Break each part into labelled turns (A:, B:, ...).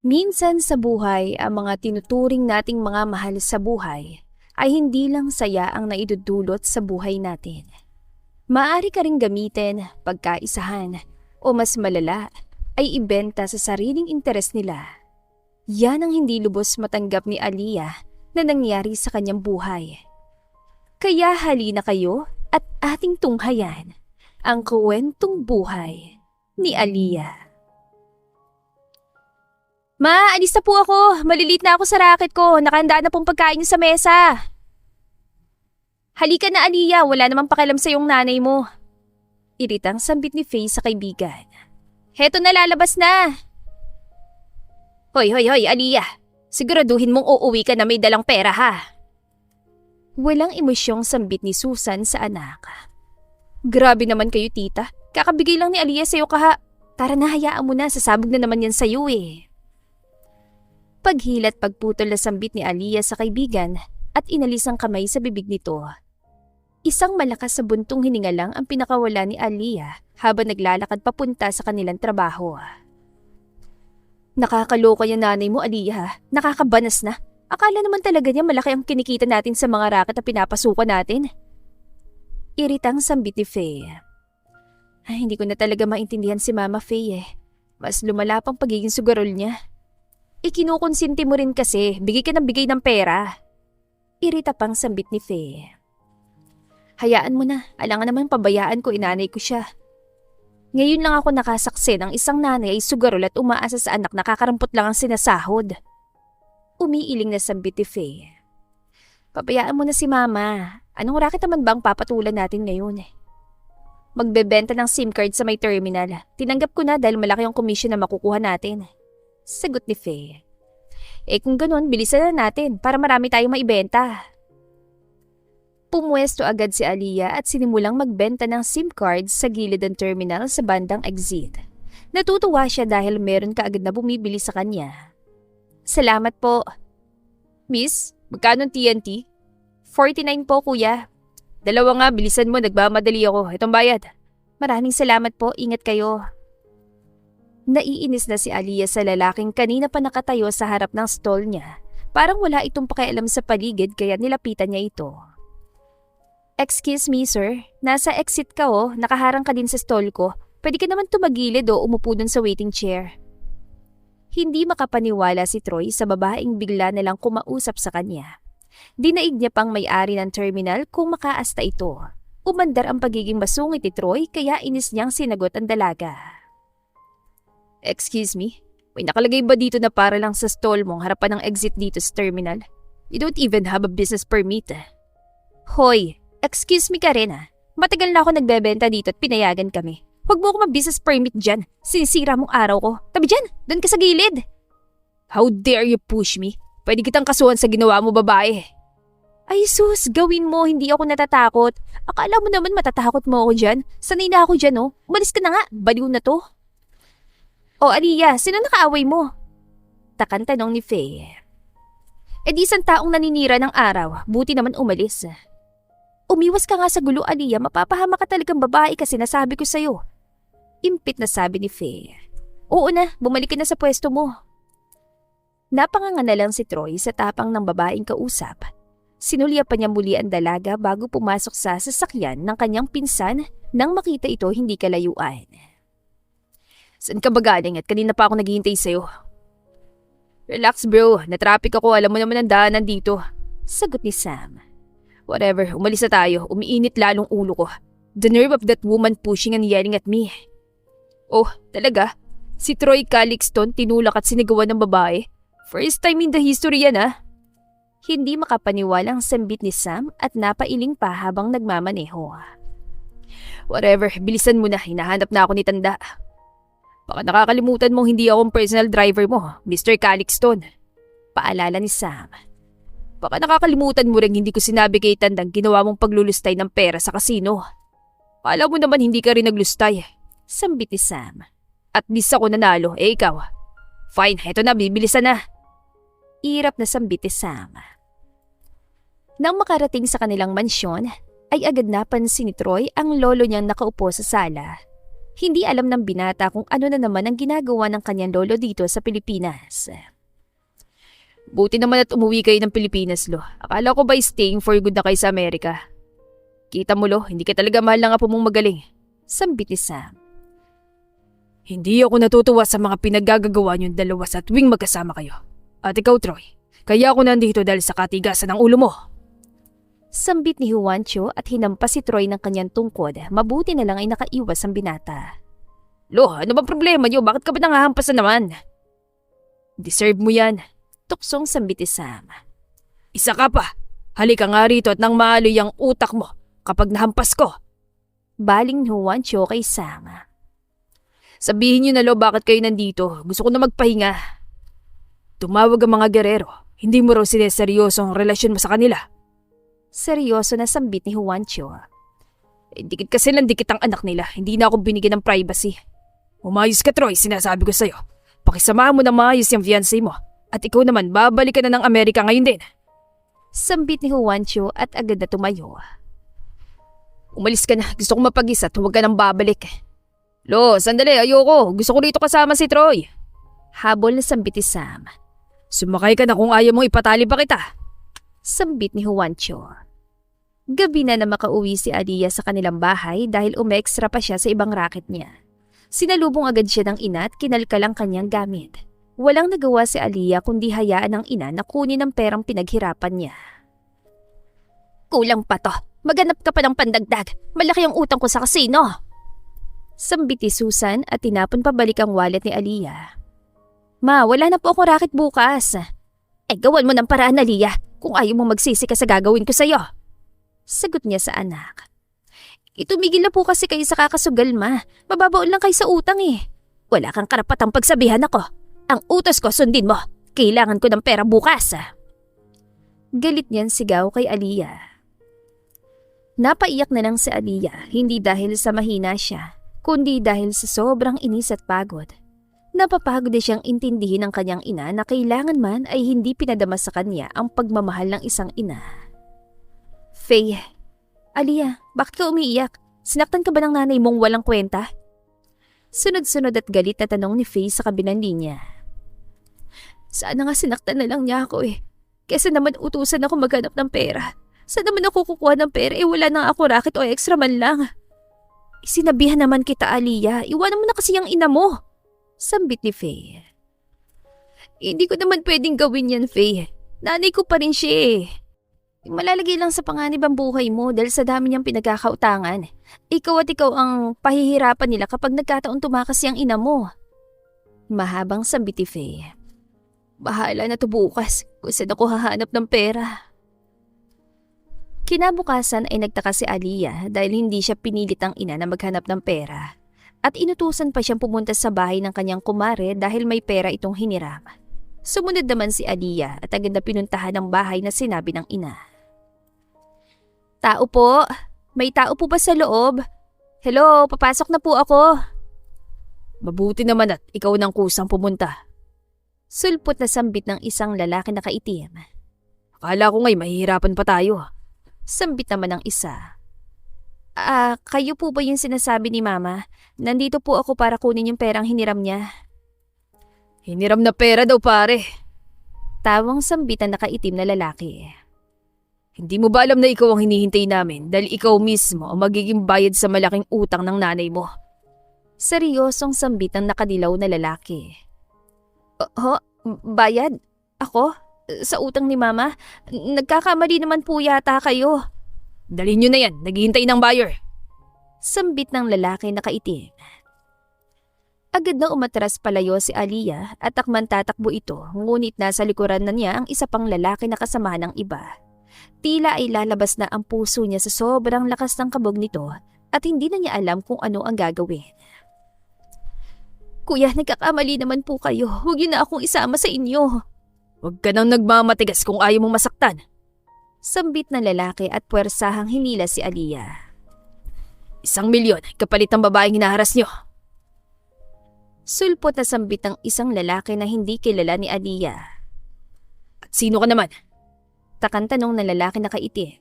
A: Minsan sa buhay, ang mga tinuturing nating mga mahal sa buhay ay hindi lang saya ang naidudulot sa buhay natin. Maaari ka ring gamitin, pagkaisahan, o mas malala, ay ibenta sa sariling interes nila. Yan ang hindi lubos matanggap ni Aliyah na nangyari sa kanyang buhay. Kaya halina kayo at ating tunghayan ang kwentong buhay ni Aliyah. Ma, alis na po ako. Malilit na ako sa racket ko. Nakahanda na pong pagkain sa mesa. Halika na, Aliyah. Wala namang pakialam sa iyong nanay mo. Iritang sambit ni Faye sa kaibigan. Heto na, lalabas na. Hoy, Aliyah. Siguraduhin mong uuwi ka na may dalang pera, ha? Walang emosyong sambit ni Susan sa anak. Grabe naman kayo, tita. Kakabigay lang ni Aliyah sa'yo kaha. Tara na, hayaan mo na. Sasabog na naman yan sa'yo eh. Paghilat pagputol na sambit ni Aliyah sa kaibigan at inalis ang kamay sa bibig nito. Isang malakas sa buntong hininga lang ang pinakawala ni Aliyah habang naglalakad papunta sa kanilang trabaho. Nakakaloka yung nanay mo, Aliyah. Nakakabanas na. Akala naman talaga niya malaki ang kinikita natin sa mga racket na pinapasukan natin. Iritang sambit ni Faye. Ay, hindi ko na talaga maintindihan si Mama Faye eh. Mas lumala pang pagiging sugarol niya. Ikinukonsinti mo rin kasi, bigay ka ng bigay ng pera. Irita pang sambit ni Faye. Hayaan mo na, alangan naman pabayaan ko, inanay ko siya. Ngayon lang ako nakasaksi ng isang nanay ay sugarol at umaasa sa anak na kakarampot lang ang sinasahod. Umiiling na sambit ni Faye. Pabayaan mo na si Mama. Anong racket naman ba ang papatulan natin ngayon? Magbebenta ng SIM card sa may terminal. Tinanggap ko na dahil malaki ang komisyon na makukuha natin. Sagot ni Faye. Kung ganun, bilisan na natin para marami tayong maibenta. Pumwesto agad si Aliyah at sinimulang magbenta ng SIM cards sa gilid ng terminal sa bandang exit. Natutuwa siya dahil meron kaagad na bumibili sa kanya. Salamat po. Miss, magkano TNT? 49 po, kuya. Dalawa nga, bilisan mo, nagmamadali ako. Itong bayad. Maraming salamat po, ingat kayo. Naiinis na si Aliyah sa lalaking kanina pa nakatayo sa harap ng stall niya. Parang wala itong pakialam sa paligid kaya nilapitan niya ito. Excuse me, sir. Nasa exit ka oh. Nakaharang ka din sa stall ko. Pwede ka naman tumagilid o umupo dun sa waiting chair. Hindi makapaniwala si Troy sa babaeng bigla nalang kumausap sa kanya. Dinaig niya pang may-ari ng terminal kung makaasta ito. Umandar ang pagiging masungit ni Troy kaya inis niyang sinagot ang dalaga. Excuse me, may nakalagay ba dito na para lang sa stall mong harapan ng exit dito sa terminal? You don't even have a business permit. Hoy, excuse me ka rin ah. Matagal na ako nagbebenta dito at pinayagan kami. Huwag mo ako mag-business permit dyan. Sinisira mong araw ko. Tabi dyan, doon ka sa gilid. How dare you push me? Pwede kitang kasuhan sa ginawa mo, babae. Ay sus, gawin mo, hindi ako natatakot. Akala mo naman matatakot mo ako dyan. Sanay na ako dyan oh. Umalis ka na nga, baliw na to. O Aliyah, sino nakaaway mo? Takan tanong ni Faye. Di isang taong naninira ng araw, buti naman umalis. Umiwas ka nga sa gulo, Aliyah, mapapahama ka talagang babae kasi nasabi ko sa'yo. Impit na sabi ni Faye. Oo na, bumalik ka na sa pwesto mo. Napanganga na lang si Troy sa tapang ng babaeng kausap. Sinulya pa niya muli ang dalaga bago pumasok sa sasakyan ng kanyang pinsan nang makita ito hindi kalayuan. Saan ka ba galing at kanina pa ako naghihintay sa'yo? Relax bro, na-traffic ako, alam mo naman ang daanan dito. Sagot ni Sam. Whatever, umalis na tayo, umiinit lalong ulo ko. The nerve of that woman pushing and yelling at me. Oh, talaga? Si Troy Calixton tinulak at sinigawan ng babae? First time in the history yan ah. Hindi makapaniwalang sambit ni Sam at napailing pa habang nagmamaneho. Whatever, bilisan mo na, hinahanap na ako ni Tanda. Baka nakakalimutan mong hindi akong personal driver mo, Mr. Calixton. Paalala ni Sam. Baka nakakalimutan mo rin hindi ko sinabi kay Tandang ginawa mong paglulustay ng pera sa kasino. Alam mo naman hindi ka rin naglustay. Sambit ni Sam. At least ako nanalo, ikaw. Fine, eto na, bibilisan na. Irap na sambit ni Sam. Nang makarating sa kanilang mansyon, ay agad napansin ni Troy ang lolo niyang nakaupo sa sala. Hindi alam ng binata kung ano na naman ang ginagawa ng kanyang lolo dito sa Pilipinas.
B: Buti naman at umuwi kayo ng Pilipinas, Lo. Akala ko ba staying for good na kayo sa Amerika? Kita mo, Lo, hindi ka talaga mahal ng apo mong magaling.
A: Sambit ni Sam.
B: Hindi ako natutuwa sa mga pinaggagawa niyong dalawa sa tuwing magkasama kayo. At ikaw, Troy, kaya ako nandito dahil sa katigasan ng ulo mo.
A: Sambit ni Juancho at hinampas si Troy ng kanyang tungkod. Mabuti na lang ay nakaiwas ang binata.
B: Lo, ano bang problema niyo? Bakit ka ba nangahampas na naman? Deserve mo yan.
A: Tuksong sambit ni Sam.
B: Isa ka pa. Halika nga rito at nang maaloy ang utak mo kapag nahampas ko.
A: Baling ni Juancho kay Sam.
B: Sabihin niyo na, Lo, bakit kayo nandito? Gusto ko na magpahinga. Tumawag ang mga gerero. Hindi mo raw sineseryoso ang relasyon mo sa kanila.
A: Seryoso na sambit ni Juancho.
B: Dikit kasi lang dikit ang anak nila. Hindi na ako binigyan ng privacy. Umayos ka, Troy. Sinasabi ko sa'yo. Pakisamahan mo na maayos yung fiancé mo. At ikaw naman, babalik ka na ng Amerika ngayon din.
A: Sambit ni Juancho at agad na tumayo.
B: Umalis ka na. Gusto kong mapag-isa at huwag ka nang babalik. Lo, sandali. Ayoko. Gusto ko rito kasama si Troy.
A: Habol na sambit ni Sam.
B: Sumakay ka na kung ayaw mong ipatali pa kita.
A: Sambit ni Juancho. Gabi na makauwi si Aliyah sa kanilang bahay dahil umextra pa siya sa ibang racket niya. Sinalubong agad siya ng ina at kinalkal ang kanyang gamit. Walang nagawa si Aliyah kundi hayaan ng ina na kunin ang perang pinaghirapan niya. Kulang pa to. Maghanap ka pa ng pandagdag. Malaki ang utang ko sa kasino. Sambit ni Susan at tinapon pabalik ang wallet ni Aliyah. Ma, wala na po akong racket bukas. Gawan mo ng paraan, Aliyah, kung ayaw mo magsisi ka sa gagawin ko sa'yo. Sagot niya sa anak. Itumigil na po kasi kayo sa kakasugal, ma. Mababaon lang kayo sa utang eh. Wala kang karapatang pagsabihan ako. Ang utos ko, sundin mo. Kailangan ko ng pera bukas. Galit niyan sigaw kay Aliyah. Napaiyak na lang si Aliyah, hindi dahil sa mahina siya, kundi dahil sa sobrang inis at pagod. Napapagod na siyang intindihin ng kanyang ina na kailangan man ay hindi pinadama sa kanya ang pagmamahal ng isang ina. Faye, Aliyah, bakit ka umiiyak? Sinaktan ka ba ng nanay mong walang kwenta? Sunod-sunod at galit na tanong ni Faye sa kabilang linya. Sana nga sinaktan na lang niya ako eh. Kesa naman utusan ako maghanap ng pera. Saan naman ako kukuha ng pera wala nang ako racket o extra man lang. Sinabihan naman kita, Aliyah. Iwanan mo na kasi yung ina mo. Sambit ni Faye. Hindi ko naman pwedeng gawin yan, Faye. Nanay ko pa rin siya eh. Malalagay lang sa panganib ang buhay mo dahil sa dami niyang pinagkakautangan. Ikaw at ikaw ang pahihirapan nila kapag nagkataon tumakas yung ina mo. Mahabang sambit ni Faye. Bahala na to bukas kung saan ako hahanap ng pera. Kinabukasan ay nagtaka si Aliyah dahil hindi siya pinilit ang ina na maghanap ng pera. At inutusan pa siyang pumunta sa bahay ng kanyang kumare dahil may pera itong hiniram. Sumunod naman si Aliyah at agad na pinuntahan ang bahay na sinabi ng ina. Tao po, may tao po ba sa loob? Hello, papasok na po ako.
B: Mabuti naman at ikaw nang kusang pumunta.
A: Sulpot na sambit ng isang lalaki na kaitim.
B: Akala ko nga'y mahihirapan pa tayo.
A: Sambit naman ng isa. Kayo po ba yung sinasabi ni Mama? Nandito po ako para kunin yung perang hiniram niya.
B: Hiniram na pera daw, pare.
A: Tawang sambit ang nakaitim na lalaki.
B: Hindi mo ba alam na ikaw ang hinihintay namin dahil ikaw mismo ang magiging bayad sa malaking utang ng nanay mo?
A: Seryosong sambit ang nakadilaw na lalaki. Bayad? Ako? Sa utang ni Mama? Nagkakamali naman po yata kayo.
B: Dalhin nyo na yan, naghihintay ng buyer.
A: Sambit ng lalaki na kaitim. Agad na umatras palayo si Aliyah at takman tatakbo ito, ngunit nasa likuran na niya ang isa pang lalaki na kasamahan ng iba. Tila ay lalabas na ang puso niya sa sobrang lakas ng kabog nito at hindi na niya alam kung ano ang gagawin. Kuya, nagkakamali naman po kayo. Huwag niyo na akong isama sa inyo.
B: Huwag ka nang nagmamatigas kung ayaw mong masaktan.
A: Sambit ng lalaki at puwersahang hinila si Aliyah.
B: 1,000,000 kapalit ng babaeng hinaharas niyo.
A: Sulpot na sambit ng isang lalaki na hindi kilala ni Aliyah.
B: At sino ka naman?
A: Takang tanong ng lalaki na kaitim.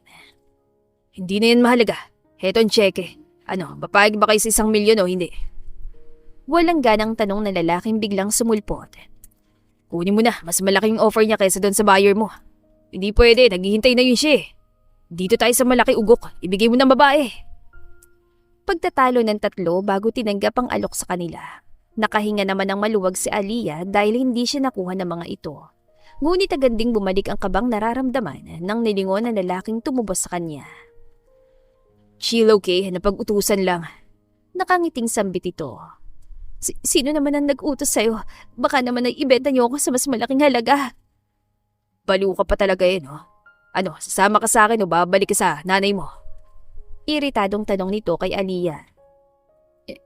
B: Hindi na yan mahalaga. Heto ang tseke. Ano, papayag ba kayo sa 1,000,000 o hindi?
A: Walang ganang tanong na lalaking biglang sumulpot.
B: Kunin mo na, mas malaking offer niya kaysa doon sa buyer mo. Hindi pwede, naghihintay na yun siya eh. Dito tayo sa malaki ugok, ibigay mo ng babae.
A: Pagtatalo ng tatlo bago tinanggap ang alok sa kanila. Nakahinga naman ng maluwag si Aliyah dahil hindi siya nakuha ng mga ito. Ngunit agad ding bumalik ang kabang nararamdaman nang nilingon ng lalaking tumubos sa kanya.
B: Chill, okay? Napag-utusan lang.
A: Nakangiting sambit ito. Sino naman ang nag-utos sa'yo? Baka naman ay ibenta niyo ako sa mas malaking halaga.
B: Baliw ka pa talaga eh, no? Ano, sasama ka sa akin o babalik ka sa nanay mo?
A: Iritadong tanong nito kay Aliyah.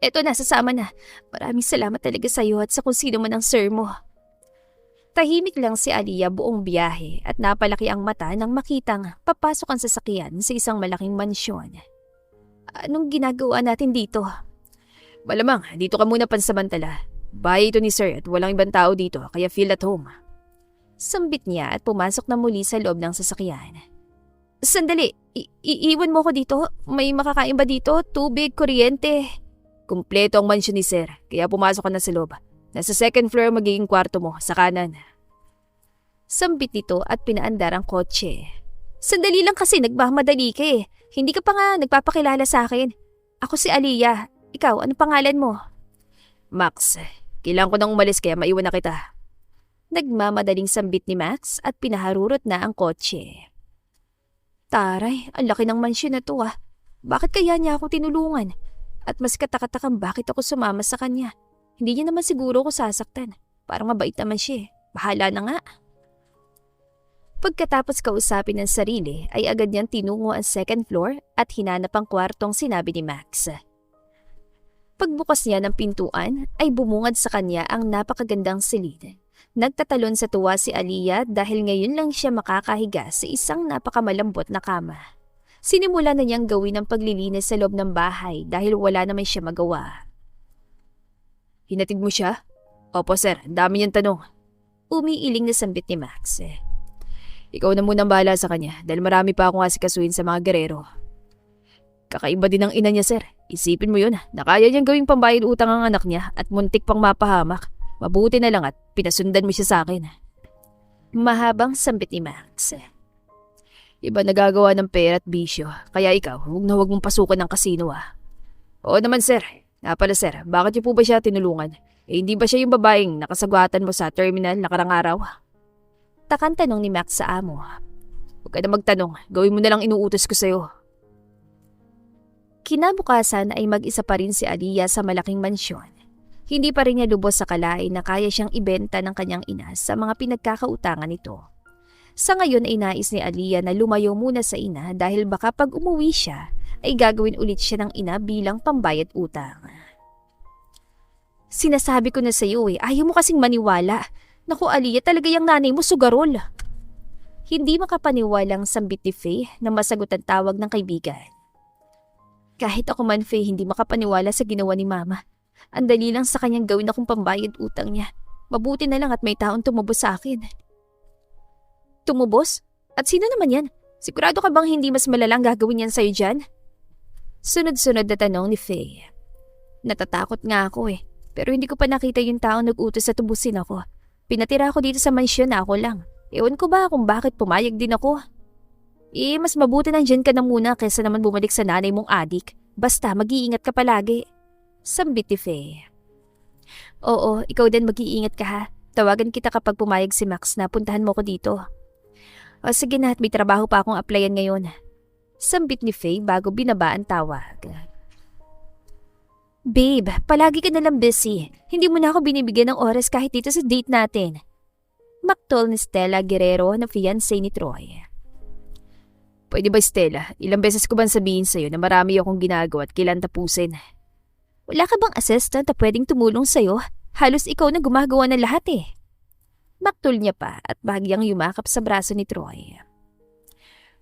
A: Eto na, sasama na. Maraming salamat talaga sa'yo at sa kung sino man ang sir mo. Tahimik lang si Aliyah buong biyahe at napalaki ang mata nang makitang papasok ang sasakyan sa isang malaking mansyon. Anong ginagawa natin dito?
B: Malamang, dito ka muna pansamantala. Bahay ito ni sir at walang ibang tao dito kaya feel at home.
A: Sambit niya at pumasok na muli sa loob ng sasakyan. Sandali, iiwan mo ko dito? May makakain ba dito? Tubig, kuryente?
B: Kumpleto ang mansyon ni sir, kaya pumasok ka na sa loob. Nasa second floor magiging kwarto mo, sa kanan.
A: Sambit nito at pinaandar ang kotse. Sandali lang kasi nagmamadali ka eh. Hindi ka pa nga nagpapakilala sa akin. Ako si Aliyah. Ikaw, ano pangalan mo?
B: Max, kailangan ko nang umalis kaya maiwan na kita.
A: Nagmamadaling sambit ni Max at pinaharurot na ang kotse. Taray, ang laki ng mansyon na to ah. Bakit kaya niya ako tinulungan? At mas katakatakang bakit ako sumama sa kanya. Hindi niya naman siguro ko sasaktan. Parang mabait naman siya eh. Bahala na nga. Pagkatapos kausapin ng sarili ay agad niyang tinungo ang second floor at hinanap ang kwartong sinabi ni Max. Pagbukas niya ng pintuan ay bumungad sa kanya ang napakagandang silid. Nagtatalon sa tuwa si Aliyah dahil ngayon lang siya makakahiga sa isang napakamalambot na kama. Sinimula na niyang gawin ang paglilinis sa loob ng bahay dahil wala naman siya magawa.
B: Hinatid mo siya? Opo sir, dami niyang tanong.
A: Umiiling na sambit ni Max.
B: Ikaw na munang bahala sa kanya dahil marami pa akong asikasuhin sa mga gerero. Kakaiba din ang ina niya sir. Isipin mo yun, nakaya niyang gawing pambayad utang ang anak niya at muntik pang mapahamak. Mabuti na lang at pinasundan mo siya sa akin.
A: Mahabang sambit ni Max.
B: Iba nagagawa ng pera at bisyo, kaya ikaw, huwag mong pasukan ng kasino ah. Oo naman sir. Nga pala sir, bakit niyo po ba siya tinulungan? Hindi ba siya yung babaeng nakasagwatan mo sa terminal nakarang araw?
A: Takang tanong ni Max sa amo.
B: Huwag ka na magtanong, gawin mo na lang inuutos ko sa'yo.
A: Kinabukasan ay mag-isa pa rin si Aliyah sa malaking mansyon. Hindi pa rin niya lubos sa kalain na kaya siyang ibenta ng kanyang ina sa mga pinagkakautangan nito. Sa ngayon ay nais ni Aliyah na lumayo muna sa ina dahil baka pag umuwi siya ay gagawin ulit siya ng ina bilang pambayad utang. Sinasabi ko na sa iyo eh, ayaw mo kasing maniwala. Naku Aliyah, talaga yung nanay mo sugarol. Hindi makapaniwalang sambit ni Faye na masagot ang tawag ng kaibigan. Kahit ako man Faye, hindi makapaniwala sa ginawa ni Mama. Ang dali lang sa kanyang gawin akong pambayad utang niya. Mabuti na lang at may taong tumubos sa akin. Tumubos? At sino naman yan? Sigurado ka bang hindi mas malalang gagawin yan sa'yo dyan? Sunod-sunod na tanong ni Faye. Natatakot nga ako eh. Pero hindi ko pa nakita yung taong nag-utos sa tubusin ako. Pinatira ako dito sa mansyon na ako lang. Ewan ko ba kung bakit pumayag din ako? Mas mabuti nang dyan ka na muna kaysa naman bumalik sa nanay mong adik. Basta mag-iingat ka palagi. Sambit ni Faye. Oo, ikaw din mag-iingat ka ha. Tawagan kita kapag pumayag si Max na puntahan mo ko dito. O sige na at may trabaho pa akong applyan ngayon. Sambit ni Faye bago binaba ang tawag. Babe, palagi ka nalang busy. Hindi mo na ako binibigyan ng oras kahit dito sa date natin. Maktol ni Stella Guerrero na fiancé ni Troy.
B: Pwede ba Stella, ilang beses ko bang sabihin sa'yo na marami akong ginagawa at kailan tapusin?
A: Wala ka bang assistant na pwedeng tumulong sa'yo? Halos ikaw na gumagawa ng lahat eh. Maktol niya pa at bahagyang yumakap sa braso ni Troy.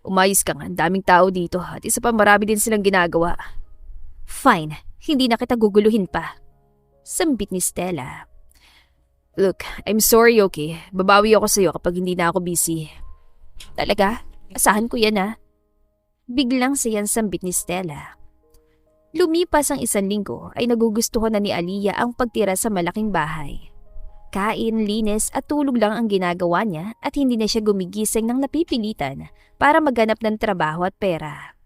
B: Umayos ka nga, daming tao dito at isa pa marami din silang ginagawa.
A: Fine, hindi na kita guguluhin pa. Sambit ni Stella.
B: Look, I'm sorry okay, babawi ako sa'yo kapag hindi na ako busy.
A: Talaga? Asahan ko yan ah. Biglang siyang sambit ni Stella. Lumipas ang 1 linggo ay nagugustuhan na ni Aliyah ang pagtira sa malaking bahay. Kain, linis at tulog lang ang ginagawa niya at hindi na siya gumigising ng napipilitan para maghanap ng trabaho at pera.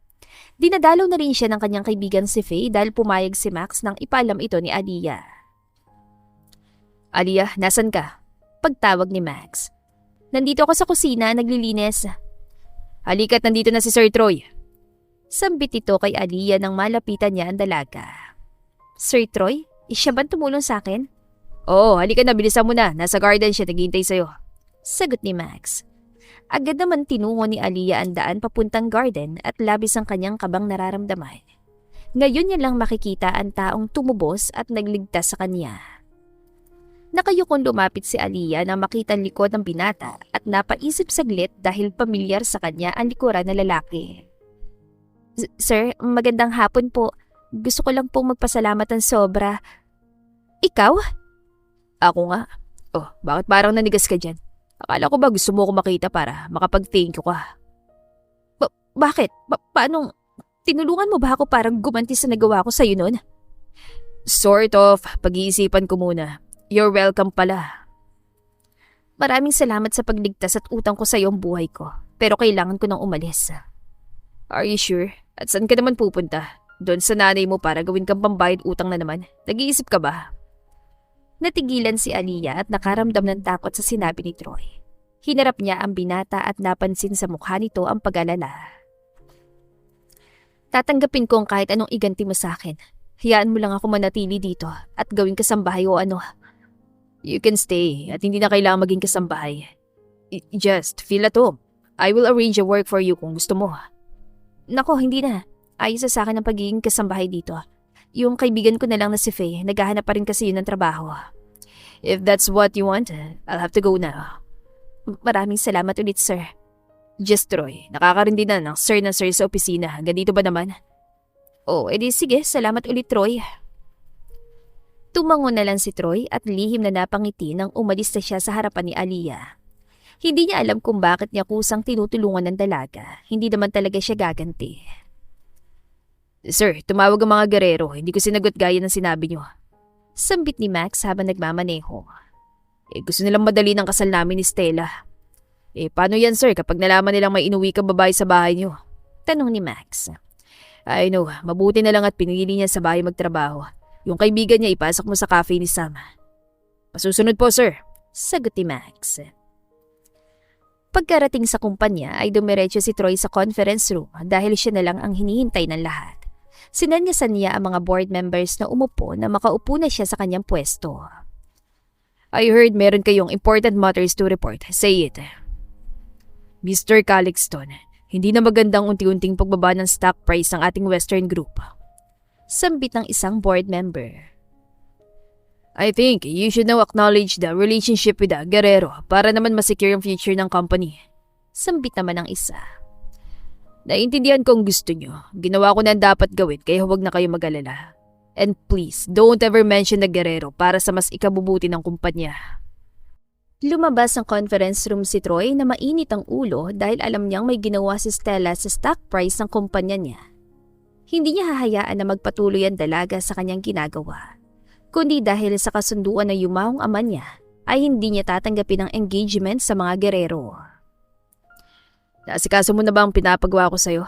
A: Dinadalaw na rin siya ng kanyang kaibigan si Faye dahil pumayag si Max nang ipaalam ito ni Aliyah. "Aliyah, nasan ka?" Pagtawag ni Max. "Nandito ako sa kusina, naglilinis." "Halika't nandito na si Sir Troy." Sambit ito kay Aliyah nang malapitan niya ang dalaga. "Sir Troy, siya ba tumulong sa akin?" "Oo, halika na, bilisan mo na. Nasa garden siya, naghihintay sa'yo." Sagot ni Max. Agad naman tinungo ni Aliyah ang daan papuntang garden at labis ang kanyang kabang nararamdaman. Ngayon niya lang makikita ang taong tumubos at nagligtas sa kanya. Nakayukong lumapit si Aliyah nang makita ang likod ng binata at napaisip saglit dahil pamilyar sa kanya ang likuran na lalaki. "Sir, magandang hapon po. Gusto ko lang pong magpasalamat ng sobra." "Ikaw?" "Ako nga. Oh, bakit parang nanigas ka dyan? Akala ko ba gusto mo ako makita para makapag-thank you ka?" Bakit? Paano? Tinulungan mo ba ako parang gumanti sa nagawa ko sa'yo nun?" "Sort of. Pag-iisipan ko muna. You're welcome pala." "Maraming salamat sa pagligtas at utang ko sa'yo ang buhay ko. Pero kailangan ko nang umalis." "Are you sure? At saan ka naman pupunta? Doon sa nanay mo para gawin kang pambayad utang na naman? Nag-iisip ka ba?" Natigilan si Aliyah at nakaramdam ng takot sa sinabi ni Troy. Hinarap niya ang binata at napansin sa mukha nito ang pag-alala. "Tatanggapin ko ang kahit anong iganti mo sa akin. Hayaan mo lang ako manatili dito at gawing kasambahay o ano." "You can stay at hindi na kailangan maging kasambahay. Just feel at home. I will arrange a work for you kung gusto mo." "Nako, hindi na. Ayos sa akin ang pagiging kasambahay dito. Yung kaibigan ko na lang na si Faye, naghahanap pa rin kasi yun ng trabaho." "If that's what you want, I'll have to go now." "Maraming salamat ulit, sir." "Just Troy, nakakarin din na ng sir sa opisina. Ganito ba naman?" "Oh, edi sige, salamat ulit, Troy." Tumango na lang si Troy at lihim na napangiti nang umalis na siya sa harapan ni Aliyah. Hindi niya alam kung bakit niya kusang tinutulungan ng dalaga. Hindi naman talaga siya gaganti. "Sir, tumawag ang mga gerero. Hindi ko sinagot gaya ng sinabi niyo." Sambit ni Max habang nagmamaneho. Gusto nilang madali ng kasal namin ni Stella." Paano yan, sir, kapag nalaman nilang may inuwi kang babae sa bahay niyo?" Tanong ni Max. "I know, mabuti na lang at pinili niya sa bahay magtrabaho. Yung kaibigan niya ipasok mo sa cafe ni Sam." "Masusunod po, sir." Sagot ni Max. Pagkarating sa kumpanya ay dumiretso si Troy sa conference room dahil siya na lang ang hinihintay ng lahat. Sinanyasan niya ang mga board members na umupo na makaupo na siya sa kanyang pwesto. "I heard meron kayong important matters to report. Say it." "Mr. Calixton, hindi na magandang unti-unting pagbaba ng stock price ng ating Western Group." Sambit ng isang board member. "I think you should now acknowledge the relationship with the Guerrero para naman masecure ang future ng company." Sambit naman ng isa. "Naintindihan ko ang gusto nyo. Ginawa ko na ang dapat gawin kaya huwag na kayo mag-alala. And please, don't ever mention the Guerrero para sa mas ikabubuti ng kumpanya." Lumabas ang conference room si Troy na mainit ang ulo dahil alam niyang may ginawa si Stella sa stock price ng kumpanya niya. Hindi niya hahayaan na magpatuloy ang dalaga sa kanyang ginagawa. Kundi dahil sa kasunduan na yumawang ama niya, ay hindi niya tatanggapin ang engagement sa mga Guerrero. "Naasikaso mo na ba ang pinapagawa ko sa'yo?"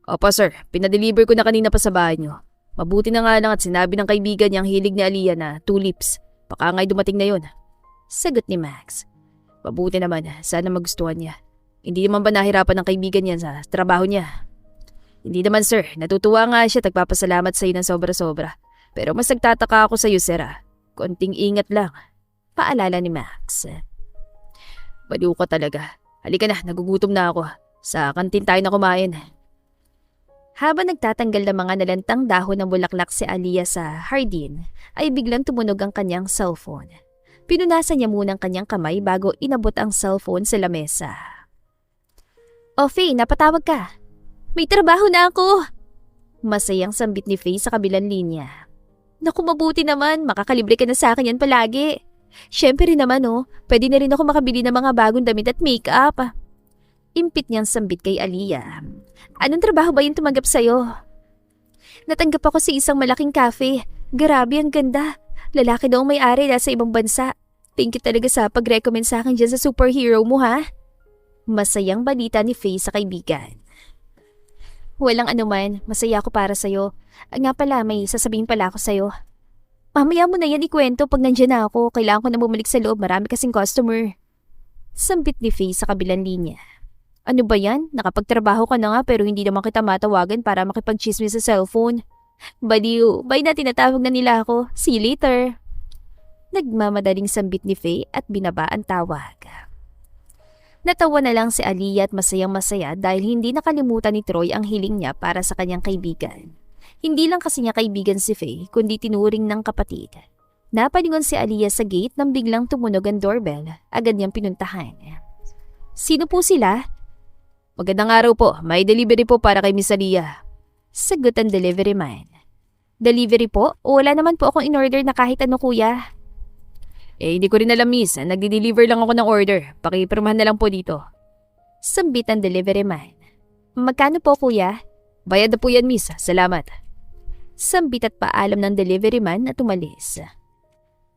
A: "Opo, sir. Pinadeliver ko na kanina pa sa bahay niyo. Mabuti na nga lang at sinabi ng kaibigan niyang hilig ni Aliyah na tulips. Baka nga'y dumating na yun." Sagot ni Max. "Mabuti naman. Sana magustuhan niya. Hindi naman ba nahirapan ng kaibigan niya sa trabaho niya?" "Hindi naman, sir. Natutuwa nga siya at nagpapasalamat sa'yo ng sobra-sobra. Pero mas nagtataka ako sa'yo, sir. Konting ingat lang." Paalala ni Max. "Baliw ka talaga. Halika na, nagugutom na ako. Sa kantin tayo na kumain." Habang nagtatanggal ng mga nalantang dahon ng bulaklak si Aliyah sa hardin, ay biglang tumunog ang kanyang cellphone. Pinunasan niya muna ang kanyang kamay bago inabot ang cellphone sa lamesa. "Oh, Faye, napatawag ka. May trabaho na ako." Masayang sambit ni Faye sa kabilang linya. "Naku, mabuti naman. Makakalibre ka na sa akin yan palagi. Siyempre naman pwede na rin ako makabili ng mga bagong damit at make-up." Impit niyang sambit kay Aliyah. "Anong trabaho ba yung tumanggap sa'yo?" Natanggap ako sa isang malaking cafe. Grabe, ang ganda. Lalaki daw ang may-ari nasa ibang bansa. Thank you talaga sa pag-recommend sa akin dyan sa superhero mo, ha? Masayang balita ni Faye sa kaibigan. Walang anuman, masaya ako para sa'yo. Nga pala, may sasabihin pala ako sa'yo. Mamaya mo na yan ikwento pag nandiyan na ako. Kailangan ko na bumalik sa loob, marami kasing customer. Sambit ni Faye sa kabilang linya. Ano ba yan? Nakapagtrabaho ka na nga pero hindi naman kita matawagan para makipag-chismis sa cellphone. Baliw, bye na, tinatawag na nila ako. See you later. Nagmamadaling sambit ni Faye at binaba ang tawag. Natawa na lang si Aliyah at masayang masaya dahil hindi nakalimutan ni Troy ang hiling niya para sa kanyang kaibigan. Hindi lang kasi niya kaibigan si Faye kundi tinuring ng kapatid. Napalingon si Aliyah sa gate nang biglang tumunog ang doorbell. Agad niyang pinuntahan. Sino po sila?
B: Magandang araw po, may delivery po para kay Miss Aliyah.
A: Sagot ang delivery man. Delivery po? O wala naman po akong in-order na kahit ano, kuya.
B: Hindi ko rin alam, miss. Nagdi-deliver lang ako ng order. Pakipirmahan na lang po dito.
A: Sambit ang delivery man. Magkano po, kuya?
B: Bayad na po yan, miss. Salamat.
A: Sambit at paalam ng delivery man at umalis.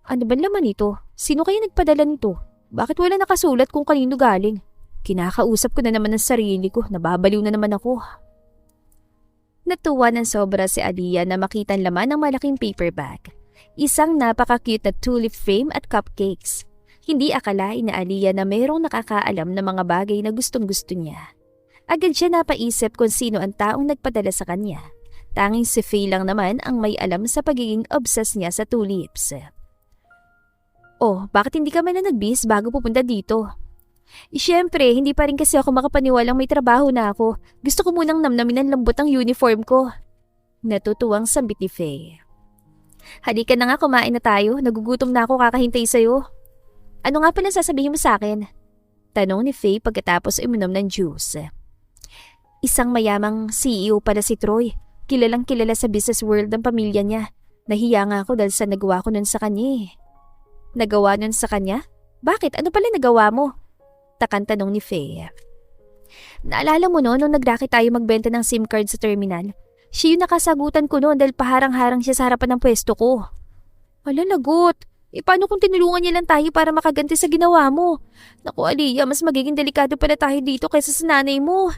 A: Ano ba laman ito? Sino kaya nagpadala nito? Bakit wala nakasulat kung kanino galing? Kinakausap ko na naman ang sarili ko. Nababaliw na naman ako. Natuwa ng sobra si Aliyah na makita ang laman ng malaking paper bag. Isang napaka-cute na tulip frame at cupcakes. Hindi akalain na Aliyah na mayroong nakakaalam ng mga bagay na gustong-gusto niya. Agad siya napaisip kung sino ang taong nagpadala sa kanya. Tanging si Faye lang naman ang may alam sa pagiging obsessed niya sa tulips. Oh, bakit hindi ka man na nagbihis bago pupunta dito? Siyempre, hindi pa rin kasi ako makapaniwalang may trabaho na ako. Gusto ko munang namnamin ang lambot ng uniform ko. Natutuwang sambit ni Faye. Halika na nga, kumain na tayo. Nagugutom na ako kakahintay sa'yo. Ano nga pala sasabihin mo sa akin? Tanong ni Faye pagkatapos uminom ng juice. Isang mayamang CEO pala si Troy. Kilalang kilala sa business world ang pamilya niya. Nahiya nga ako dahil sa nagawa ko nun sa kanya. Nagawa nun sa kanya? Bakit? Ano pala nagawa mo? Takang tanong ni Faye. Naalala mo no, nung nag-racket tayo magbenta ng SIM card sa terminal? Siya yung nakasagutan ko noon dahil paharang-harang siya sa harapan ng pwesto ko. Ala, lagot. Paano kung tinulungan niya lang tayo para makaganti sa ginawa mo? Naku, Aliyah, mas magiging delikado pala tayo dito kaysa sa nanay mo.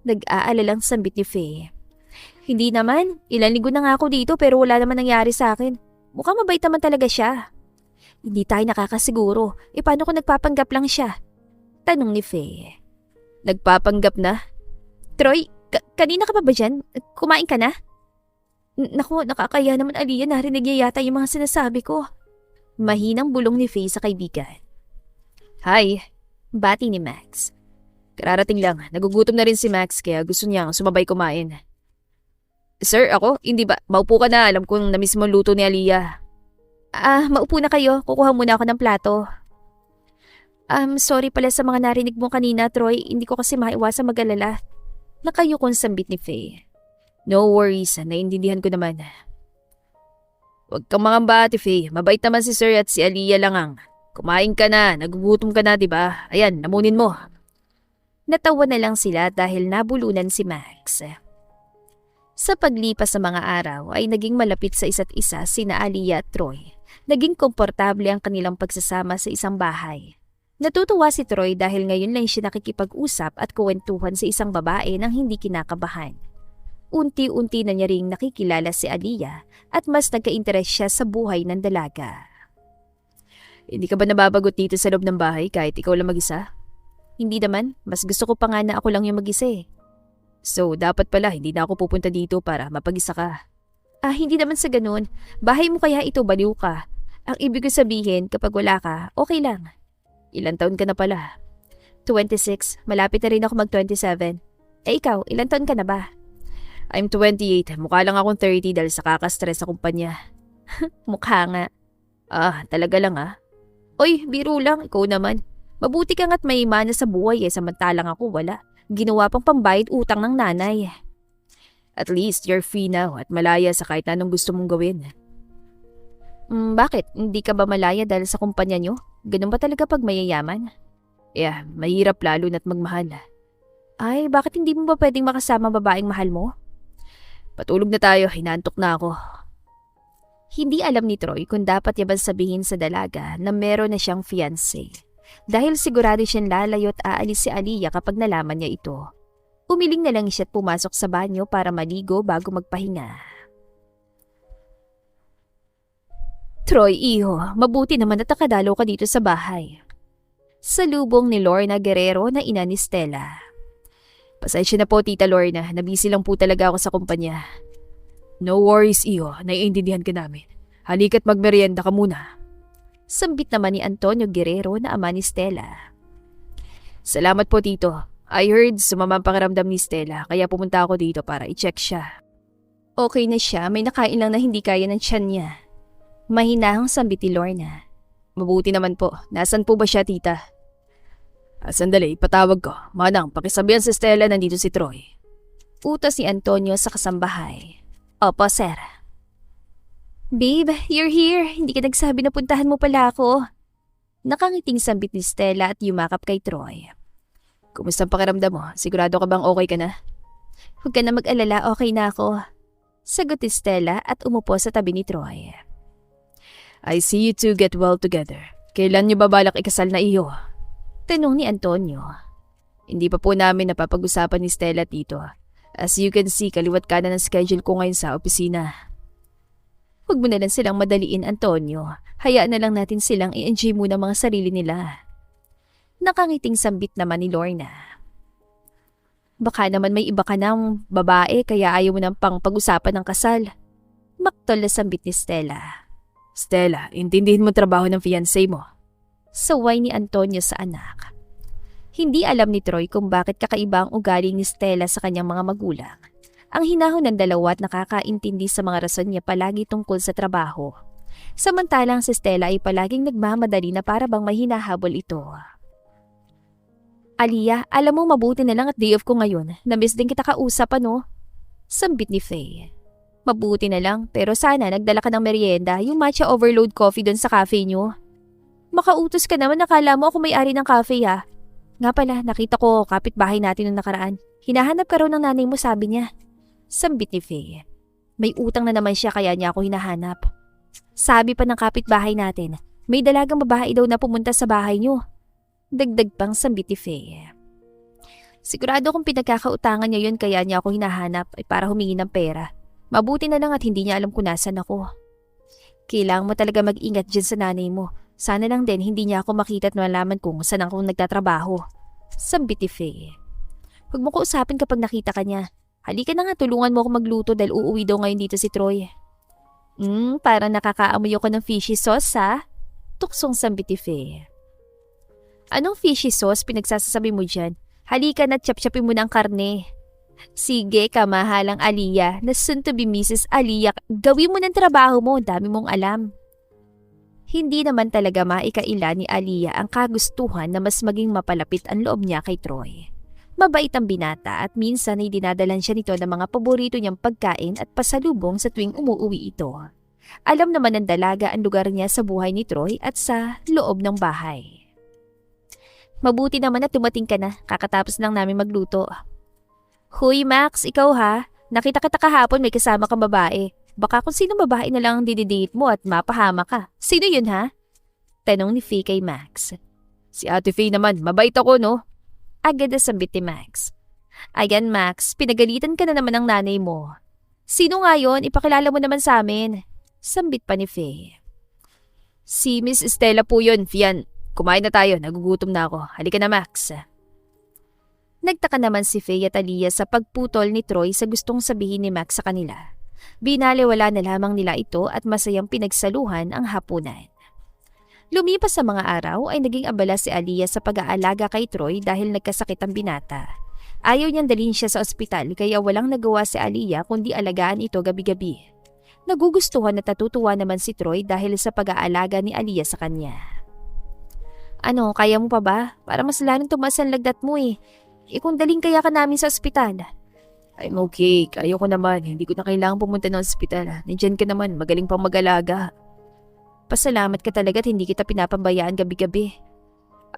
A: Nag-aalalang sambit ni Faye. Hindi naman. Ilang linggo na nga ako dito pero wala naman nangyari sa akin. Mukhang mabait naman talaga siya. Hindi tayo nakakasiguro. Paano kung nagpapanggap lang siya? Tanong ni Faye.
B: Nagpapanggap na?
A: Troy, kanina ka pa ba dyan? Kumain ka na? Naku, nakakaya naman, Aliyah, narinig niya yata yung mga sinasabi ko. Mahinang bulong ni Faye sa kaibigan.
B: Hi.
A: Bati ni Max.
B: Kararating lang, nagugutom na rin si Max kaya gusto niyang sumabay kumain. Sir, ako? Hindi ba? Maupo ka na, alam kong na-miss mo luto ni Aliyah.
A: Maupo na kayo. Kukuha muna ako ng plato. Sorry pala sa mga narinig mo kanina, Troy. Hindi ko kasi maiwasang mag-alala. Nakayukon sambit ni Faye.
B: No worries, naiintindihan ko naman. Huwag kang mangamba, Ate Faye. Mabait naman si Sir at si Aliyah lang ang. Kumain ka na, nagugutom ka na, diba? Ayan, namunin mo.
A: Natawa na lang sila dahil nabulunan si Max. Sa paglipas ng mga araw ay naging malapit sa isa't isa sina Aliyah at Troy. Naging komportable ang kanilang pagsasama sa isang bahay. Natutuwa si Troy dahil ngayon lang siya nakikipag-usap at kuwentuhan sa isang babae nang hindi kinakabahan. Unti-unti na niya ring nakikilala si Aliyah at mas nagka-interes siya sa buhay ng dalaga.
B: Hindi ka ba nababagot dito sa loob ng bahay kahit ikaw lang mag-isa?
A: Hindi naman, mas gusto ko pa nga na ako lang yung mag-isa eh.
B: So, dapat pala hindi na ako pupunta dito para mapag-isa ka.
A: Hindi naman sa ganun. Bahay mo kaya ito, baliw ka. Ang ibig ko sabihin, kapag wala ka, okay lang.
B: Ilan taon ka na pala?
A: 26. Malapit na rin ako mag-27. Ikaw, ilan taon ka na ba?
B: I'm 28. Mukha lang akong 30 dahil sa kakastress sa kumpanya.
A: Mukha nga.
B: Talaga lang
A: Oy, biro lang. Ikaw naman. Mabuti ka nga't may mana sa buhay samantalang ako wala. Ginawa pang pambayad utang ng nanay.
B: At least you're free now at malaya sa kahit anong gusto mong gawin.
A: Bakit? Hindi ka ba malaya dahil sa kumpanya nyo? Ganun ba talaga pag mayayaman?
B: Yeah, mahirap lalo na't magmahal.
A: Ay, bakit hindi mo ba pwedeng makasama babaeng mahal mo?
B: Patulog na tayo, hinantok na ako.
A: Hindi alam ni Troy kung dapat niya ba sabihin sa dalaga na meron na siyang fiancé. Dahil sigurado siyang lalayo at aalis si Aliyah kapag nalaman niya ito. Umiling na lang siya at pumasok sa banyo para maligo bago magpahinga. Troy, iho, mabuti naman at nakadalo ka dito sa bahay. Salubong ni Lorna Guerrero na ina ni Stella.
B: Pasensya na po, Tita Lorna. Nabisi lang po talaga ako sa kumpanya. No worries, iho. Naiintindihan ka namin. Halika't magmerienda ka muna.
A: Sambit naman ni Antonio Guerrero na ama ni Stella.
B: Salamat po, Tito. I heard sumama ang pakiramdam ni Stella kaya pumunta ako dito para i-check siya.
A: Okay na siya, may nakain lang na hindi kaya ng tiyan niya. Mahinahong sambit ni Lorna.
B: Mabuti naman po. Nasaan po ba siya, Tita? Sandali, patawag ko. Manang, pakisabihan si Stella nandito si Troy.
A: Utos ni Antonio sa kasambahay. Opo, sir. Babe, you're here. Hindi ka nagsabi na puntahan mo pala ako. Nakangiting sambit ni Stella at yumakap kay Troy.
B: Kumusta ang pakiramdam mo? Sigurado ka bang okay ka na?
A: Huwag ka na mag-alala, okay na ako. Sagot ni Stella at umupo sa tabi ni Troy.
B: I see you two get well together. Kailan niyo ba balak ikasal na iyo?
A: Tanong ni Antonio.
B: Hindi pa po namin napapag-usapan ni Stella, Tito. As you can see, kaliwat kanan ng schedule ko ngayon sa opisina.
A: Huwag mo na lang silang madaliin, Antonio. Hayaan na lang natin silang i-enjoy muna mga sarili nila. Nakangiting sambit naman ni Lorna. Baka naman may iba ka ng babae kaya ayaw mo nang pang pag-usapan ng kasal. Maktol na sambit ni Stella.
B: Stella, intindihin mo trabaho ng fiancé mo.
A: Saway ni Antonio sa anak. Hindi alam ni Troy kung bakit kakaiba ang ugali ni Stella sa kanyang mga magulang. Ang hinahon ng dalawa at nakakaintindi sa mga rason niya palagi tungkol sa trabaho. Samantalang si Stella ay palaging nagmamadali na para bang may hinahabol ito. Aliyah, alam mo mabuti na lang at day off ko ngayon. Namiss din kita kausap, ano? Sambit ni Faye. Mabuti na lang, pero sana nagdala ka ng merienda, yung matcha overload coffee doon sa cafe nyo. Makautos ka naman, nakala mo ako may-ari ng cafe ha. Nga pala, nakita ko kapitbahay natin nung nakaraan. Hinahanap ka raw ng nanay mo, sabi niya. Sambit ni Faye. May utang na naman siya kaya niya ako hinahanap. Sabi pa ng kapitbahay natin, may dalagang babae daw na pumunta sa bahay nyo. Dagdag pang sambit ni Faye. Sigurado kung pinagkakautangan niya yun kaya niya ako hinahanap ay para humingi ng pera. Mabuti na lang at hindi niya alam kung nasan ako. Kailangan mo talaga mag-ingat dyan sa nanay mo. Sana lang din hindi niya ako makita at malaman kung saan ako nagtatrabaho. Sambit ni Faye. Huwag mo ko usapin kapag nakita ka niya. Halika na nga, tulungan mo ako magluto dahil uuwi daw ngayon dito si Troy. Parang nakakaamoy ako ng fishy sauce ha? Tuksong sambit ni Faye. Anong fishy sauce pinagsasasabi mo dyan? Halika na, chap-chapin mo ng karne. Sige, kamahalang Aliyah, na soon to be Mrs. Aliyah, gawin mo ng trabaho mo, dami mong alam. Hindi naman talaga maikaila ni Aliyah ang kagustuhan na mas maging mapalapit ang loob niya kay Troy. Mabait ang binata at minsan ay dinadalan siya nito ng mga paborito niyang pagkain at pasalubong sa tuwing umuwi ito. Alam naman ng dalaga ang lugar niya sa buhay ni Troy at sa loob ng bahay. Mabuti naman na tumating ka na, kakatapos lang namin magluto. Huy Max, ikaw ha? Nakita kita kahapon may kasama kang babae. Baka kung sino babae na lang ang dididate mo at mapahama ka. Sino yun ha? Tanong ni Faye kay Max.
B: Si Ate Faye naman, mabait ako no?
A: Agad na sambit ni Max. Ayan Max, pinagalitan ka na naman ng nanay mo. Sino nga yun? Ipakilala mo naman sa amin. Sambit pa ni Faye.
B: Si Miss Stella po yun, Fian. Kumain na tayo, nagugutom na ako. Halika na Max.
A: Nagtaka naman si Faye at Aliyah sa pagputol ni Troy sa gustong sabihin ni Max sa kanila. Binaliwala na lamang nila ito at masayang pinagsaluhan ang hapunan. Lumipas sa mga araw ay naging abala si Aliyah sa pag-aalaga kay Troy dahil nagkasakit ang binata. Ayaw niyang dalhin siya sa ospital kaya walang nagawa si Aliyah kundi alagaan ito gabi-gabi. Nagugustuhan at natutuwa naman si Troy dahil sa pag-aalaga ni Aliyah sa kanya. Ano, kaya mo pa ba? Para mas lalong tumaas ang lagnat mo eh. Kung daling kaya ka namin sa ospital.
B: I'm okay, kaya ko naman. Hindi ko na kailangan pumunta ng ospital. Nandyan ka naman, magaling pang mag-alaga.
A: Pasalamat ka talaga at hindi kita pinapabayaan gabi-gabi.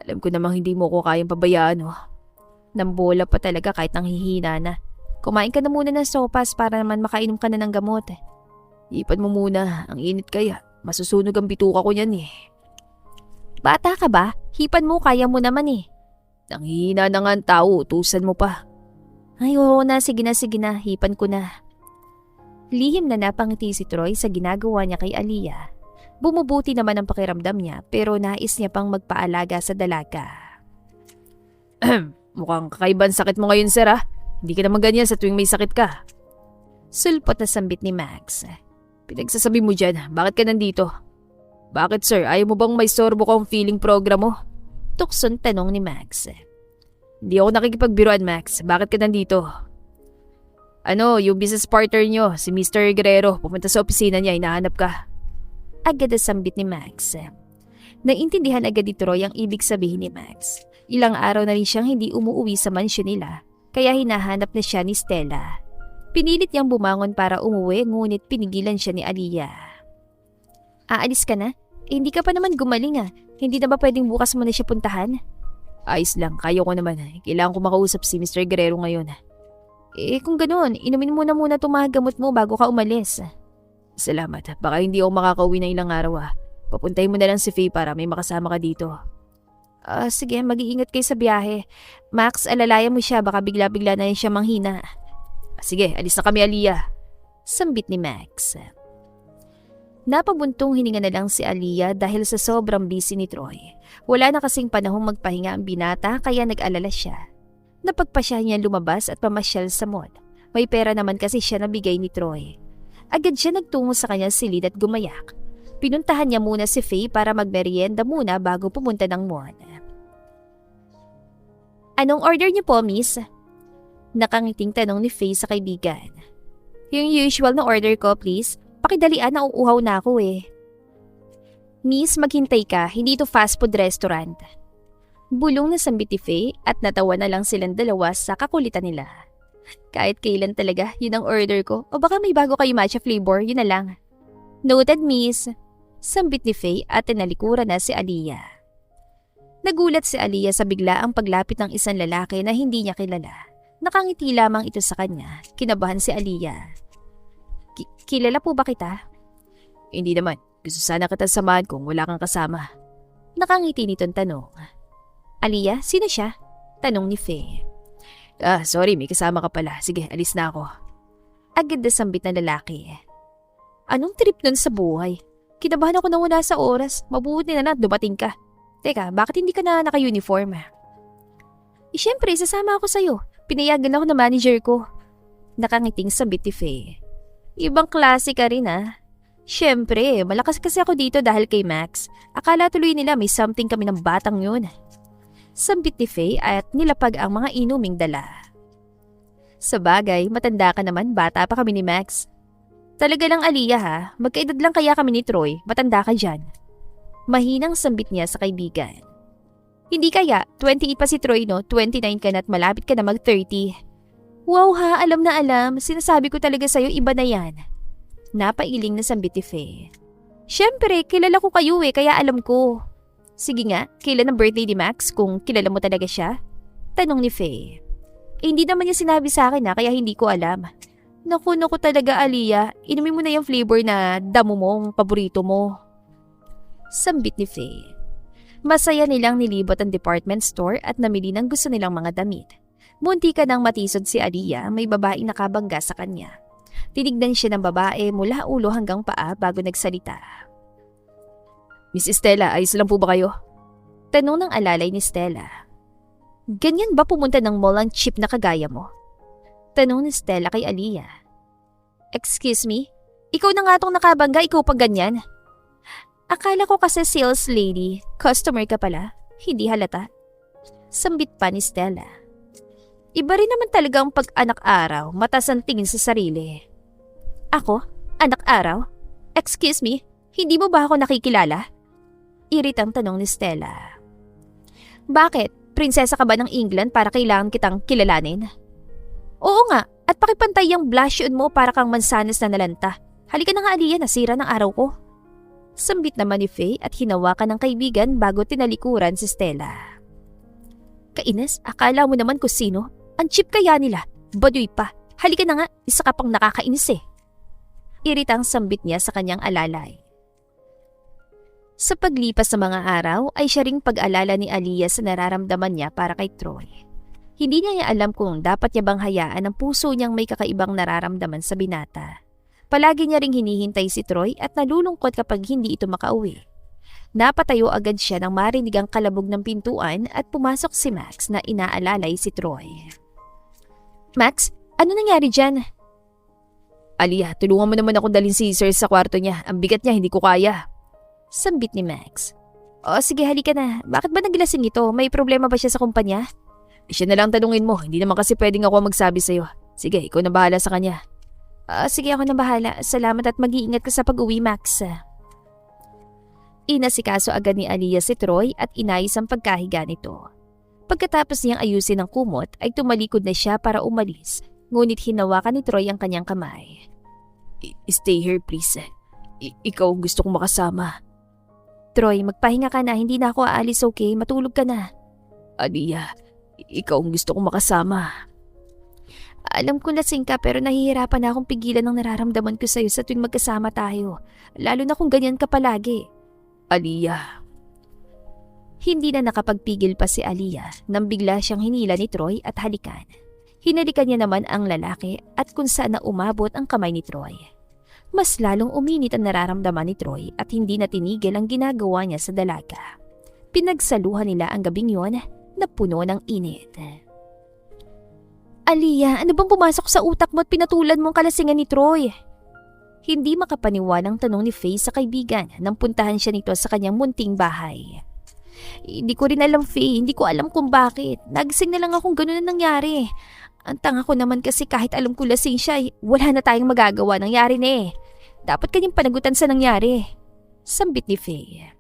B: Alam ko namang hindi mo ko kayang pabayaan oh.
A: Nambola pa talaga kahit nanghihina na. Kumain ka na muna ng sopas para naman makainom ka na ng gamot.
B: Ipan mo muna, ang init kaya. Masusunog ang bituka ko niyan eh.
A: Bata ka ba? Hipan mo, kaya mo naman eh.
B: Nanghihina na nga ang tao, utusan mo pa.
A: Ay oo na, sige na, hipan ko na. Lihim na napangiti si Troy sa ginagawa niya kay Aliyah. Bumubuti naman ang pakiramdam niya pero nais niya pang magpaalaga sa dalaga.
B: Mukhang kakaibang sakit mo ngayon, sir ah. Hindi ka naman ganyan sa tuwing may sakit ka.
A: Sulpot na sambit ni Max.
B: Pinagsasabi mo dyan, bakit ka nandito? Bakit sir, ayaw mo bang may sorbo kong feeling program mo?
A: Tukson tanong ni Max.
B: Hindi ako nakikipagbiruan, Max. Bakit ka nandito? Ano, yung business partner nyo, si Mr. Guerrero, pumunta sa opisina niya, hinahanap ka.
A: Agad na sambit ni Max. Naintindihan agad ni Troy ang ibig sabihin ni Max. Ilang araw na rin siyang hindi umuwi sa mansyon nila, kaya hinahanap na siya ni Stella. Pinilit niyang bumangon para umuwi, ngunit pinigilan siya ni Aliyah. Aalis ka na? Hindi ka pa naman gumaling ah. Hindi na ba pwedeng bukas mo na siya puntahan?
B: Ayos lang, kaya ko naman. Kailangan ko makausap si Mr. Guerrero ngayon.
A: Kung ganoon, inumin mo na muna itong mga gamot mo bago ka umalis.
B: Salamat. Baka hindi ako makakauwi na ilang araw. Papuntahin mo na lang si Faye para may makasama ka dito.
A: Sige, mag-iingat kayo sa biyahe. Max, alalayan mo siya, baka bigla-bigla na siya manghina.
B: Sige, alis na kami, Aliyah.
A: Sambit ni Max. Napabuntong hininga na lang si Aliyah dahil sa sobrang busy ni Troy. Wala na kasing panahong magpahinga ang binata kaya nag-alala siya. Napagpasya niya lumabas at pamasyal sa mall. May pera naman kasi siya nabigay ni Troy. Agad siya nagtungo sa kanyang silid at gumayak. Pinuntahan niya muna si Faye para magmerienda muna bago pumunta ng mall. Anong order niyo po, miss? Nakangiting tanong ni Faye sa kaibigan. Yung usual na order ko, please. Pakidalian, nauuhaw na ako eh. Miss, maghintay ka. Hindi ito fast food restaurant. Bulong na sambit ni Faye at natawa na lang silang dalawa sa kakulitan nila. Kahit kailan talaga, yun ang order ko. O baka may bago kayo matcha flavor, yun na lang. Noted, miss. Sambit ni Faye at tinalikuran na si Aliyah. Nagulat si Aliyah sa biglaang paglapit ng isang lalaki na hindi niya kilala. Nakangiti lamang ito sa kanya. Kinabahan si Aliyah. Kilala po ba kita?
B: Hindi naman. Gusto sana kita samahan kung wala kang kasama.
A: Nakangiti nitong tanong. Aliyah, sino siya? Tanong ni Faye.
B: Sorry, may kasama ka pala. Sige, alis na ako.
A: Agad na sambit na lalaki. Anong trip nun sa buhay? Kinabahan ako nang wala sa oras. Mabuti na dumating ka. Teka, bakit hindi ka na naka-uniform? Siyempre, sasama ako sa'yo. Pinayagan ako ng manager ko. Nakangiting sambit ni Faye. Ibang klase ka rin ah. Siyempre, malakas kasi ako dito dahil kay Max. Akala tuloy nila may something kami ng batang yun. Sambit ni Faye at nilapag ang mga inuming dala. Sa bagay, matanda ka naman, bata pa kami ni Max. Talaga lang Aliyah ha, magkaedad lang kaya kami ni Troy, matanda ka dyan. Mahinang sambit niya sa kaibigan. Hindi kaya, 28 pa si Troy no, 29 ka na at malapit ka na mag-30. Wow ha, alam na alam, sinasabi ko talaga sa'yo iba na yan. Napailing na sambit ni Faye. Siyempre, kilala ko kayo kaya alam ko. Sige nga, kailan ang birthday ni Max kung kilala mo talaga siya? Tanong ni Faye. Hindi naman niya sinabi sa akin kaya hindi ko alam. Naku talaga Aliyah, inumin mo na yung flavor na damo mong paborito mo. Sambit ni Faye. Masaya nilang nilibot ang department store at namili ng gusto nilang mga damit. Munti ka nang matisod si Aliyah, may babaeng nakabangga sa kanya. Tinignan siya ng babae mula ulo hanggang paa bago nagsalita.
B: Miss Stella, ayos lang po ba kayo?
A: Tanong ng alalay ni Stella. Ganyan ba pumunta ng mall ang cheap na kagaya mo? Tanong ni Stella kay Aliyah. Excuse me? Ikaw na nga tong nakabangga, ikaw pa ganyan? Akala ko kasi sales lady, customer ka pala, hindi halata. Sambit pa ni Stella. Iba rin naman talaga ang pag-anak araw, matas ang tingin sa sarili. Ako? Anak araw? Excuse me, hindi mo ba ako nakikilala? Iritang tanong ni Stella. Bakit? Prinsesa ka ba ng England para kailangan kitang kilalanin? Oo nga, at pakipantay yung blush on mo para kang mansanas na nalanta. Halika na nga Aliyah, nasira ng araw ko. Sambit naman ni Faye at hinawakan ng kaibigan bago tinalikuran si Stella. Kainis, akala mo naman kung sino? Ang cheap kaya nila, baduy pa. Halika na nga, isa ka pang nakakainis eh. Iritang sambit niya sa kanyang alalay. Sa paglipas ng mga araw ay siya ring pag-alala ni Aliyah sa nararamdaman niya para kay Troy. Hindi niya alam kung dapat niya bang hayaan ang puso niyang may kakaibang nararamdaman sa binata. Palagi niya ring hinihintay si Troy at nalulungkot kapag hindi ito makauwi. Napatayo agad siya nang marinig ang kalabog ng pintuan at pumasok si Max na inaalalay si Troy. Max, ano nangyari dyan?
B: Aliyah, tulungan mo naman ako dalhin si Sir sa kwarto niya. Ang bigat niya, hindi ko kaya.
A: Sambit ni Max. O sige, halika na. Bakit ba naglasing ito? May problema ba siya sa kumpanya?
B: Siya na lang tanungin mo. Hindi naman kasi pwedeng ako magsabi sa'yo. Sige, ikaw na bahala sa kanya.
A: Sige, ako na bahala. Salamat at mag-iingat ka sa pag-uwi, Max. Inasikaso agad ni Aliyah si Troy at inayos ang pagkahiga nito. Pagkatapos niyang ayusin ang kumot ay tumalikod na siya para umalis, ngunit hinawakan ni Troy ang kanyang kamay.
B: Stay here please. Ikaw ang gusto kong makasama.
A: Troy, magpahinga ka na, hindi na ako aalis, okay? Matulog ka na.
B: Aliyah, ikaw ang gusto kong makasama.
A: Alam ko lasing ka pero nahihirapan na akong pigilan ang nararamdaman ko sa'yo sa tuwing magkasama tayo. Lalo na kung ganyan ka palagi.
B: Aliyah.
A: Hindi na nakapagpigil pa si Aliyah nang bigla siyang hinila ni Troy at halikan. Hinalikan niya naman ang lalaki at kung saan na umabot ang kamay ni Troy. Mas lalong uminit ang nararamdaman ni Troy at hindi na tinigil ang ginagawa niya sa dalaga. Pinagsaluhan nila ang gabing yon na puno ng init. Aliyah, ano bang pumasok sa utak mo at pinatulan mong kalasingan ni Troy? Hindi makapaniwalang tanong ni Faye sa kaibigan nang puntahan siya nito sa kanyang munting bahay. Hindi ko rin alam, Faye. Hindi ko alam kung bakit. Nagising na lang akong ganun na nangyari. Ang tanga ko naman kasi kahit alam ko lasing siya, wala na tayong magagawa. Nangyari na eh. Dapat kanyang panagutan sa nangyari. Sambit ni Faye.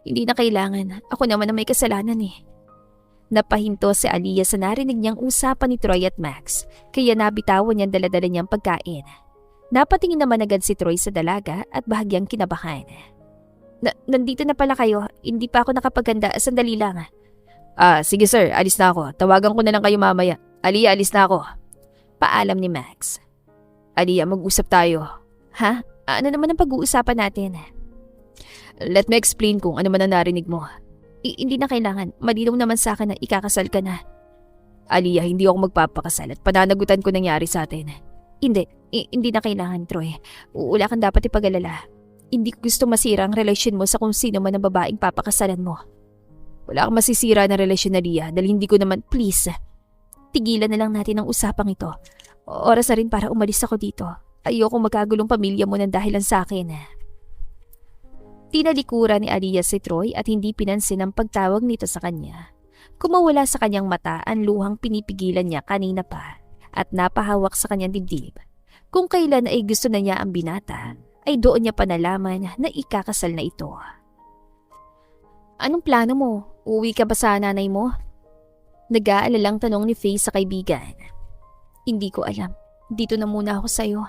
A: Hindi na kailangan. Ako naman ang may kasalanan eh. Napahinto si Aliyah sa narinig niyang usapan ni Troy at Max, kaya nabitawan niyang daladala niyang pagkain. Napatingin naman agad si Troy sa dalaga at bahagyang kinabahan. Nandito na pala kayo. Hindi pa ako nakapaganda. Sandali lang.
B: Sige sir, alis na ako. Tawagan ko na lang kayo mamaya. Aliyah, alis na ako.
A: Paalam ni Max.
B: Aliyah, mag-usap tayo.
A: Ha? Ano naman ang pag-uusapan natin?
B: Let me explain kung ano man ang narinig mo.
A: Hindi na kailangan. Malinaw naman sa akin na ikakasal ka na.
B: Aliyah, hindi ako magpapakasal at pananagutan ko nangyari sa atin.
A: Hindi na kailangan, Troy. Wala kang dapat ipag-alala. Hindi ko gusto masira ang relasyon mo sa kung sino man ang babaeng papakasalan mo.
B: Wala kang masisira na relasyon na Aliyah dahil hindi ko naman.
A: Please, tigilan na lang natin ang usapang ito. Oras na rin para umalis ako dito. Ayokong magkagulong pamilya mo ng dahilan sa akin. Tinalikuran ni Aliyah si Troy at hindi pinansin ang pagtawag nito sa kanya. Kumawala sa kanyang mata ang luhang pinipigilan niya kanina pa at napahawak sa kanyang dibdib. Kung kailan ay gusto na niya ang binata, ay doon niya pa nalaman na ikakasal na ito. Anong plano mo? Uwi ka ba sa nanay mo? Nag-aalalang tanong ni Faye sa kaibigan. Hindi ko alam. Dito na muna ako sa'yo.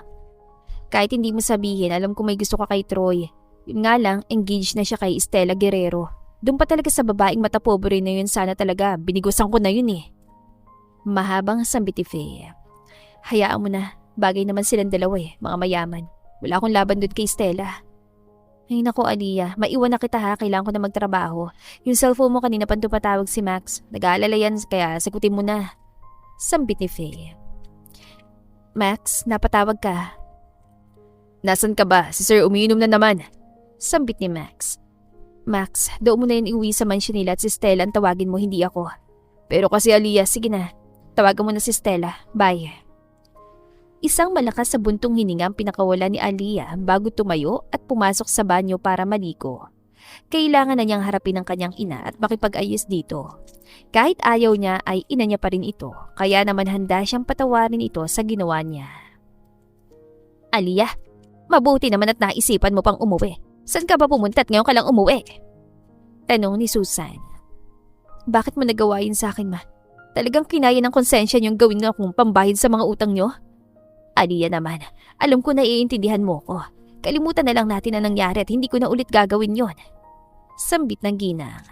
A: Kahit hindi mo sabihin, alam ko may gusto ka kay Troy. Yun nga lang, engaged na siya kay Stella Guerrero. Doon pa talaga sa babaeng mata pobre na yun, sana talaga. Binigusan ko na yun eh. Mahabang sambit ni Faye. Hayaan mo na. Bagay naman silang dalawa eh, mga mayaman. Wala akong laban doon kay Stella. Ay nako Aliyah, maiwan na kita ha, kailangan ko na magtrabaho. Yung cellphone mo kanina pa patawag si Max. Nag-aalala yan kaya sagutin mo na. Sambit ni Faye. Max, napatawag ka.
B: Nasaan ka ba? Si Sir umiinom na naman.
A: Sambit ni Max. Max, doon mo na yun iuwi sa mansion nila at si Stella ang tawagin mo, hindi ako.
B: Pero kasi Aliyah,
A: sige na. Tawagan mo na si Stella. Bye. Isang malakas sa buntong hininga ang pinakawala ni Aliyah bago tumayo at pumasok sa banyo para maligo. Kailangan na niyang harapin ang kanyang ina at makipag-ayos dito. Kahit ayaw niya ay ina niya pa rin ito, kaya naman handa siyang patawarin ito sa ginawa niya. Aliyah, mabuti naman at naisipan mo pang umuwi. Saan ka ba pumunta at ngayon ka lang umuwi? Tanong ni Susan. Bakit mo nagawa yun sa akin, ma? Talagang kinaya ng konsensya niyong gawin na akong pambayad sa mga utang niyo? Aliyah naman, alam ko na iintindihan mo ko. Kalimutan na lang natin ang nangyari at hindi ko na ulit gagawin yon. Sambit ng ginang.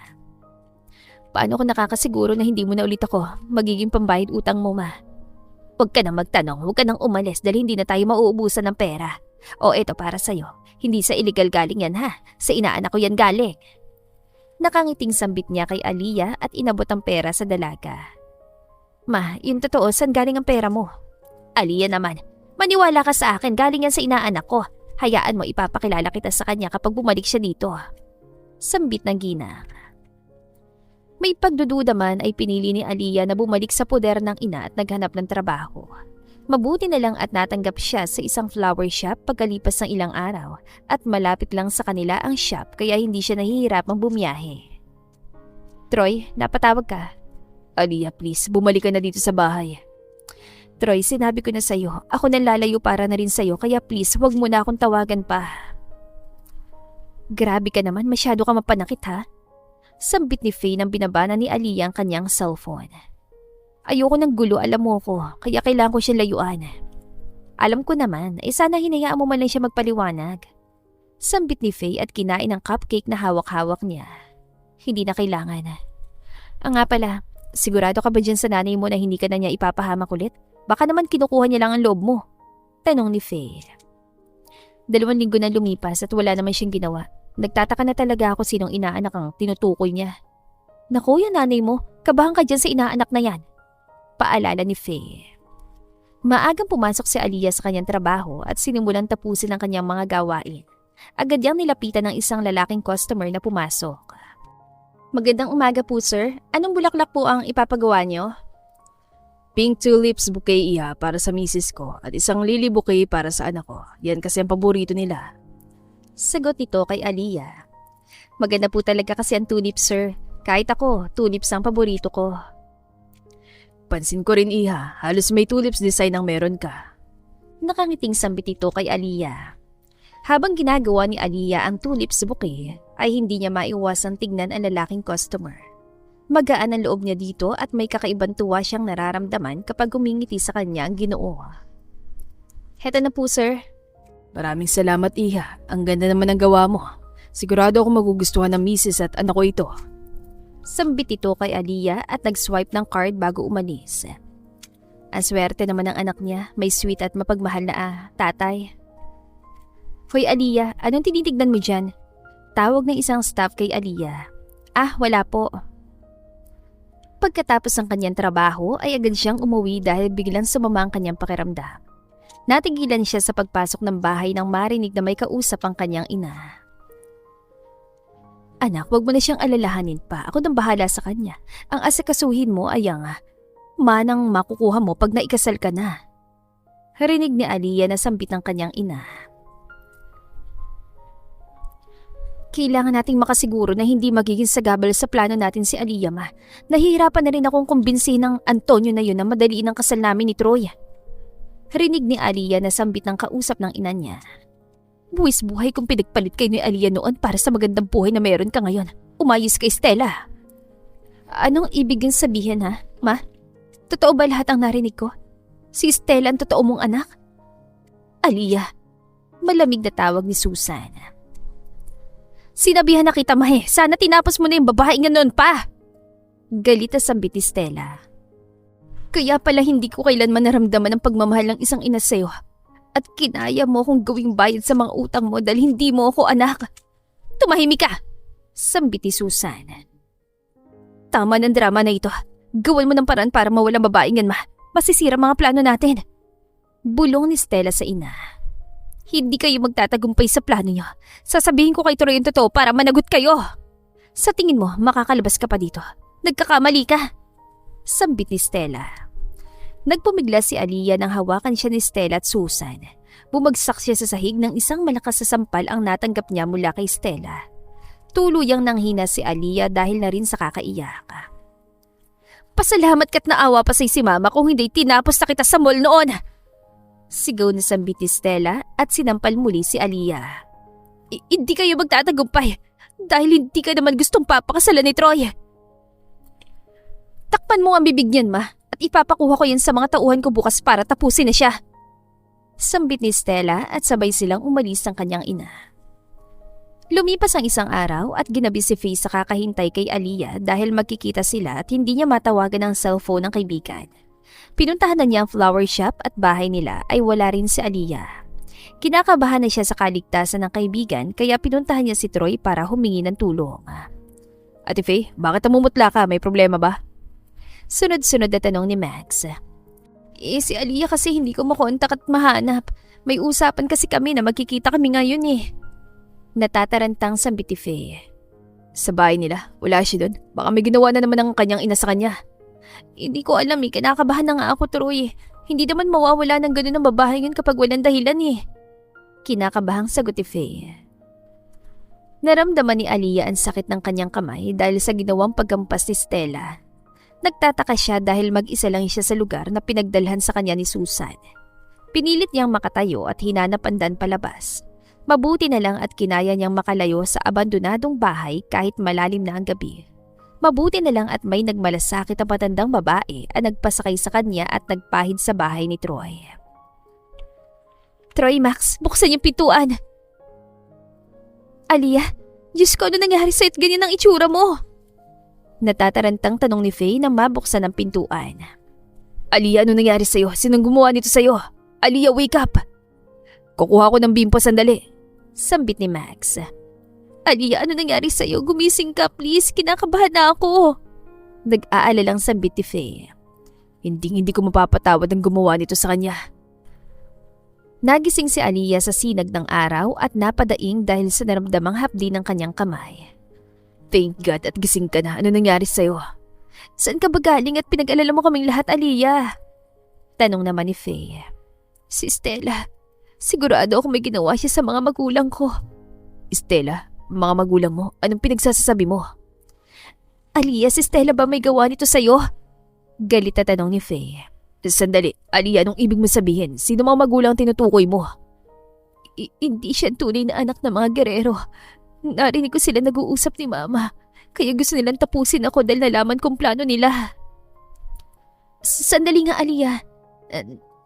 A: Paano ko nakakasiguro na hindi mo na ulit ako magiging pambayad utang mo, ma? Huwag ka nang magtanong, huwag ka nang umalis dahil hindi na tayo mauubusan ng pera. O eto para sa'yo, hindi sa illegal galing yan ha, sa inaanak ko yan galing. Nakangiting sambit niya kay Aliyah at inabot ang pera sa dalaga. Ma, yung totoo, saan galing ang pera mo? Aliyah naman, maniwala ka sa akin, galing yan sa inaanak ko. Hayaan mo ipapakilala kita sa kanya kapag bumalik siya dito. Sambit ng ginang. May pagdududa man ay pinili ni Aliyah na bumalik sa poder ng ina at naghanap ng trabaho. Mabuti na lang at natanggap siya sa isang flower shop pagkalipas ng ilang araw at malapit lang sa kanila ang shop kaya hindi siya nahihirapang bumiyahe. Troy, napatawag ka?
B: Aliyah, please, bumalik ka na dito sa bahay.
A: Troy, sinabi ko na sa'yo, ako nang lalayo para na rin sa'yo kaya please wag mo na akong tawagan pa. Grabe ka naman, masyado ka mapanakit ha? Sambit ni Faye nang binabana ni Aliyah ang kanyang cellphone. Ayoko ng gulo, alam mo ko, kaya kailangan ko siyang layuan. Alam ko naman, sana hinayaan mo man lang siya magpaliwanag. Sambit ni Faye at kinain ang cupcake na hawak-hawak niya. Hindi na kailangan. Nga pala, sigurado ka ba dyan sa nanay mo na hindi ka na niya ipapahamak ulit? Baka naman kinukuha niya lang ang loob mo. Tanong ni Faye. 2 linggo na lumipas at wala naman siyang ginawa. Nagtataka na talaga ako sinong inaanak ang tinutukoy niya. Naku, yung nanay mo, kabahan ka dyan sa inaanak na yan. Paalala ni Faye. Maagang pumasok si Aliyah sa kanyang trabaho at sinimulan tapusin ang kanyang mga gawain. Agad niyang nilapitan ng isang lalaking customer na pumasok. Magandang umaga po sir. Anong bulaklak po ang ipapagawa niyo?
B: Pink tulips bouquet iha para sa misis ko at isang lily bouquet para sa anak ko. Yan kasi ang paborito nila.
A: Sagot nito kay Aliyah. Maganda po talaga kasi ang tulips sir. Kahit ako, tulips ang paborito ko.
B: Pansin ko rin iha, halos may tulips design ang meron ka.
A: Nakangiting sambit ito kay Aliyah. Habang ginagawa ni Aliyah ang tulips bouquet, ay hindi niya maiwasang tignan ang lalaking customer. Magaan ang loob niya dito at may kakaibang tuwa siyang nararamdaman kapag umingiti sa kanya ang Ginoo. Heto na po sir.
B: Maraming salamat iha, ang ganda naman ang gawa mo. Sigurado ako magugustuhan ng misis at anak ko ito.
A: Sambit ito kay Aliyah at nag-swipe ng card bago umalis. Ang swerte naman ng anak niya, may sweet at mapagmahal na tatay. Hoy Aliyah, anong tinitignan mo dyan? Tawag ng isang staff kay Aliyah. Wala po. Pagkatapos ng kanyang trabaho ay agad siyang umuwi dahil biglang sumama ang kanyang pakiramdam. Natigilan siya sa pagpasok ng bahay nang marinig na may kausap ang kanyang ina. Anak, wag mo na siyang alalahanin pa. Ako nang bahala sa kanya. Ang asikasuhin mo ay ang manang makukuha mo pag naikasal ka na. Rinig ni Aliyah na sambit ng kanyang ina. Kailangan nating makasiguro na hindi magiging sagabal sa plano natin si Aliyah ma. Nahihirapan na rin akong kumbinsihin ng Antonio na yun na madaliin ang kasal namin ni Troy. Rinig ni Aliyah na sambit ng kausap ng ina niya. Buwis buhay kung pinagpalit kayo ni Aliyah noon para sa magandang buhay na meron ka ngayon. Umayos kay Stella. Anong ibig niyang sabihin ha, ma? Totoo ba lahat ang narinig ko? Si Stella ang totoo mong anak? Aliyah, malamig na tawag ni Susan. Sinabihan na kita mahe, sana tinapos mo na yung babae nga noon pa. Galit na sambit ni Stella. Kaya pala hindi ko kailanman naramdaman ang pagmamahal ng isang ina sa'yo. At kinaya mo akong gawing bayad sa mga utang mo dahil hindi mo ako anak. Tumahimik ka! Sambit ni Susan. Tama ng drama na ito. Gawin mo ng paraan para mawalang babaeng yan ma. Masisira mga plano natin. Bulong ni Stella sa ina. Hindi kayo magtatagumpay sa plano niyo. Sasabihin ko kay Troy yung totoo para managot kayo. Sa tingin mo, makakalabas ka pa dito. Nagkakamali ka. Sambit ni Stella. Nagpumigla si Aliyah nang hawakan siya ni Stella at Susan. Bumagsak siya sa sahig ng isang malakas na sampal ang natanggap niya mula kay Stella. Tuluyang nanghina si Aliyah dahil na rin sa kakaiyak. Pasalamat ka't naawa pa si mama kung hindi tinapos na kita sa mall noon. Sigaw na sambit ni Stella at sinampal muli si Aliyah. Hindi kayo magtatagumpay dahil hindi ka naman gustong papakasalan ni Troy. Takpan mo ang bibig niyan ma at ipapakuha ko yan sa mga tauhan ko bukas para tapusin na siya. Sambit ni Stella at sabay silang umalis ng kanyang ina. Lumipas ang isang araw at ginabi si Faye sa kakahintay kay Aliyah dahil magkikita sila at hindi niya matawagan ang cellphone ng kaibigan. Pinuntahan na niya ang flower shop at bahay nila ay wala rin si Aliyah. Kinakabahan na siya sa kaligtasan ng kaibigan kaya pinuntahan niya si Troy para humingi ng tulong.
B: Ate Faye, bakit namumutla ka? May problema ba?
A: Sunod-sunod na tanong ni Max. Si Aliyah kasi hindi ko makontak at mahanap. May usapan kasi kami na magkikita kami ngayon eh. Natatarantang sambit ni Faye.
B: Sa bahay nila, wala siya doon. Baka may ginawa na naman ang kanyang ina sa kanya.
A: Hindi ko alam eh, kinakabahan na nga ako Troy. Hindi naman mawawala ng ganun ang babae yun kapag walang dahilan eh. Kinakabahang sagot ni Faye. Naramdaman ni Aliyah ang sakit ng kanyang kamay dahil sa ginawang paggampas ni Stella. Nagtataka siya dahil mag-isa lang siya sa lugar na pinagdalhan sa kanya ni Susan. Pinilit niyang makatayo at hinanap ang daan palabas. Mabuti na lang at kinaya niyang makalayo sa abandonadong bahay kahit malalim na ang gabi. Mabuti na lang at may nagmalasakit na matandang babae ang nagpasakay sa kanya at nagpahid sa bahay ni Troy. Troy, Max, buksan yung pintuan. Aliyah, Diyos ko, ano nangyari sa'yo at ganyan ang itsura mo? Natatarantang tanong ni Faye nang mabuksan ang pintuan.
B: Aliyah, ano nangyari sa'yo? Sinong gumawa nito sa'yo? Aliyah, wake up! Kukuha ko ng bimpo sandali.
A: Sambit ni Max. Aliyah, ano nangyari sa'yo? Gumising ka, please. Kinakabahan na ako. Nag-aalalang sambit ni Faye.
B: Hindi ko mapapatawad ang gumawa nito sa kanya.
A: Nagising si Aliyah sa sinag ng araw at napadaing dahil sa naramdamang hapdi ng kanyang kamay.
B: Thank God at gising ka na. Ano nangyari sa'yo?
A: Saan ka ba galing at pinag-alala mo kaming lahat, Aliyah? Tanong naman ni Faye. Si Stella. Sigurado ako may ginawa siya sa mga magulang ko.
B: Stella? Mga magulang mo? Anong pinagsasasabi mo?
A: Aliyah, si Stella ba may gawa nito sa'yo? Galit na tanong ni Faye.
B: Sandali, Aliyah, anong ibig mo sabihin? Sino mga magulang tinutukoy mo?
A: Hindi siya tunay na anak ng mga gerero. Narinig ko sila nag-uusap ni Mama. Kaya gusto nilang tapusin ako dahil nalaman kong plano nila. Sandali nga, Aliyah.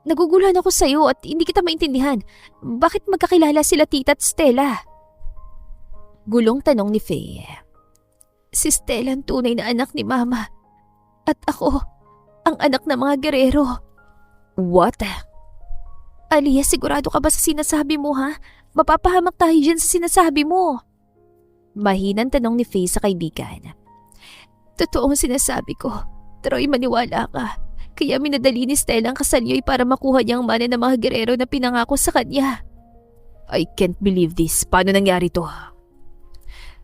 A: Naguguluhan ako sa'yo at hindi kita maintindihan. Bakit magkakilala sila Tita at Stella? Gulong tanong ni Faye. Si Stella ang tunay na anak ni Mama. At ako, ang anak ng mga gerero.
B: What?
A: Aliyah, sigurado ka ba sa sinasabi mo ha? Mapapahamak tayo dyan sa sinasabi mo. Mahinang tanong ni Faye sa kaibigan. Totoo ang sinasabi ko. Troy, maniwala ka. Kaya minadali ni Stella ang kasal niyo para makuha niya ang mana ng mga gerero na pinangako sa kanya.
B: I can't believe this. Paano nangyari to?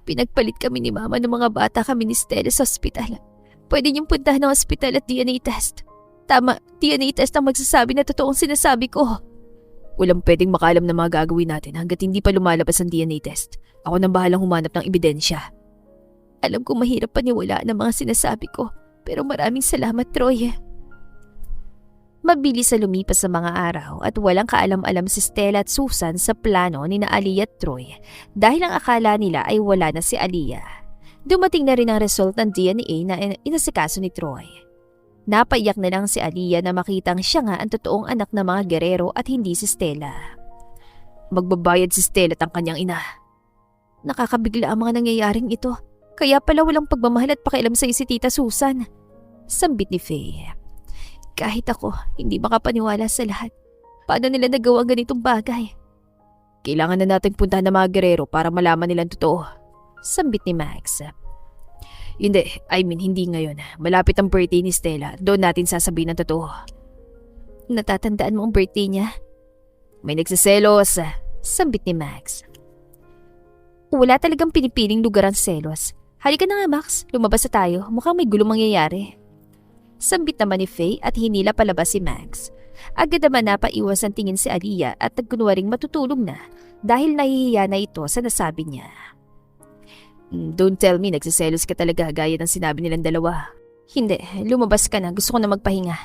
A: Pinagpalit kami ni Mama ng mga bata kami ni Stella sa ospital. Pwede niyong puntahan ng ospital at DNA test. Tama, DNA test ang magsasabi na totoong sinasabi ko.
B: Walang pwedeng makaalam na mga gagawin natin hanggat hindi pa lumalabas ang DNA test. Ako nang bahalang humanap ng ebidensya.
A: Alam kong mahirap paniwalaan ang mga sinasabi ko, pero maraming salamat, Troy. Mabilis sa lumipas sa mga araw at walang kaalam-alam si Stella at Susan sa plano ni na Aliyah at Troy dahil ang akala nila ay wala na si Aliyah. Dumating na rin ang result ng DNA na inasikaso ni Troy. Napaiyak na lang si Aliyah na makitang siya nga ang totoong anak ng mga gerero at hindi si Stella.
B: Magbabayad si Stella at ang kanyang ina.
A: Nakakabigla ang mga nangyayaring ito. Kaya pala walang pagmamahal at pakialam sa'yo si Tita Susan. Sambit ni Faye. Kahit ako, hindi makapaniwala sa lahat. Paano nila nagawa ganitong bagay?
B: Kailangan na nating puntahan ng mga gerero para malaman nilang totoo.
A: Sambit ni Max.
B: Hindi ngayon. Malapit ang birthday ni Stella. Doon natin sasabihin ang totoo.
A: Natatandaan mo ang birthday niya?
B: May nagsiselos.
A: Sambit ni Max. Wala talagang pinipiling lugar ang selos. Halika na nga, Max. Lumabas na tayo. Mukhang may gulong mangyayari. Sambit naman ni Faye at hinila palabas si Max. Agad naman napaiwas ang tingin si Aliyah at nagkunwaring matutulog na dahil nahihiya na ito sa nasabi niya.
B: Don't tell me nagsiselos ka talaga gaya ng sinabi nilang dalawa.
A: Hindi, lumabas ka na. Gusto ko na magpahinga.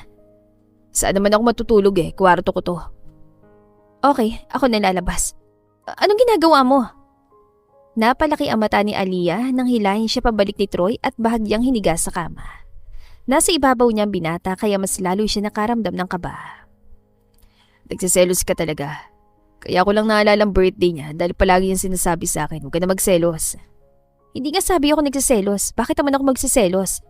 B: Saan naman ako matutulog Kwarto ko to.
A: Okay, ako na lalabas. Anong ginagawa mo? Napalaki ang mata ni Aliyah nang hilahin siya pabalik ni Troy at bahagyang hiniga sa kama. Nasa ibabaw niya ang binata kaya mas lalo siya nakaramdam ng kaba.
B: Nagsiselos ka talaga. Kaya ako lang naalala ang birthday niya dahil palagi yung sinasabi sa akin, huwag ka na magselos.
A: Hindi nga sabi ako nagsiselos. Bakit naman ako magsiselos?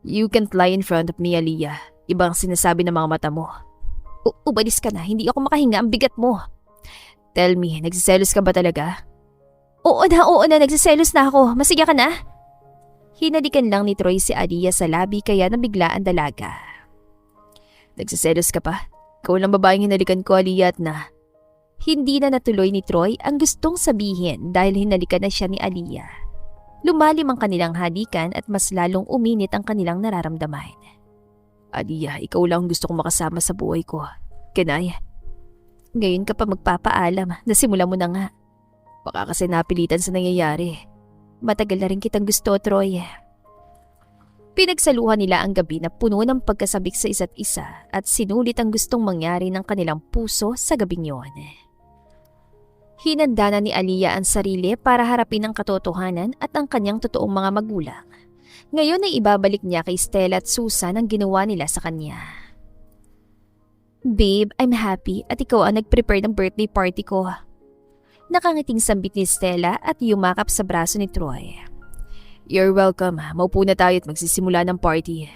B: You can't lie in front of me, Aliyah. Ibang sinasabi ng mga mata mo.
A: Umalis ka na, hindi ako makahinga, ang bigat mo.
B: Tell me, nagsiselos ka ba talaga?
A: Oo na, nagsiselos na ako. Masiga ka na? Hinalikan lang ni Troy si Aliyah sa labi kaya nabigla ang dalaga.
B: Nagsiselos ka pa? Ikaw lang babaeng hinalikan ko, Aliyah, at na.
A: Hindi na natuloy ni Troy ang gustong sabihin dahil hinalikan na siya ni Aliyah. Lumalim ang kanilang halikan at mas lalong uminit ang kanilang nararamdaman.
B: Aliyah, ikaw lang gusto kong makasama sa buhay ko. Kanay?
A: Ngayon ka pa magpapaalam, nasimula mo na nga.
B: Baka kasi napilitan sa nangyayari.
A: Matagal na rin kitang gusto, Troy. Pinagsaluhan nila ang gabi na puno ng pagkasabik sa isa't isa at sinulit ang gustong mangyari ng kanilang puso sa gabing yun. Hinanda na ni Aliyah ang sarili para harapin ang katotohanan at ang kanyang totoong mga magulang. Ngayon ay ibabalik niya kay Stella at Susan ang ginawa nila sa kanya. Babe, I'm happy at ikaw ang nag-prepare ng birthday party ko. Nakangiting sambit ni Stella at yumakap sa braso ni Troy.
B: You're welcome. Maupo na tayo at magsisimula ng party.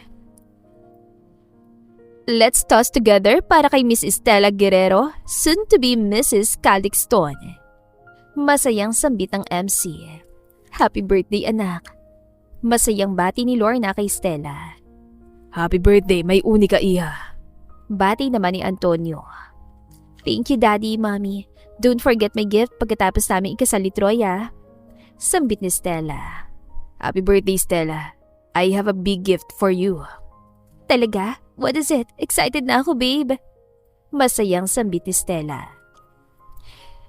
A: Let's toast together para kay Miss Stella Guerrero, soon to be Mrs. Calixton. Masayang sambit ng MC. Happy birthday, anak. Masayang bati ni Lorna kay Stella.
B: Happy birthday, may uni ka, iha.
A: Bati naman ni Antonio. Thank you, Daddy, Mommy. Don't forget my gift pagkatapos namin ikasal ni Troy, ah. Sambit ni Stella.
B: Happy birthday, Stella. I have a big gift for you.
A: Talaga? What is it? Excited na ako, babe. Masayang sambit ni Stella.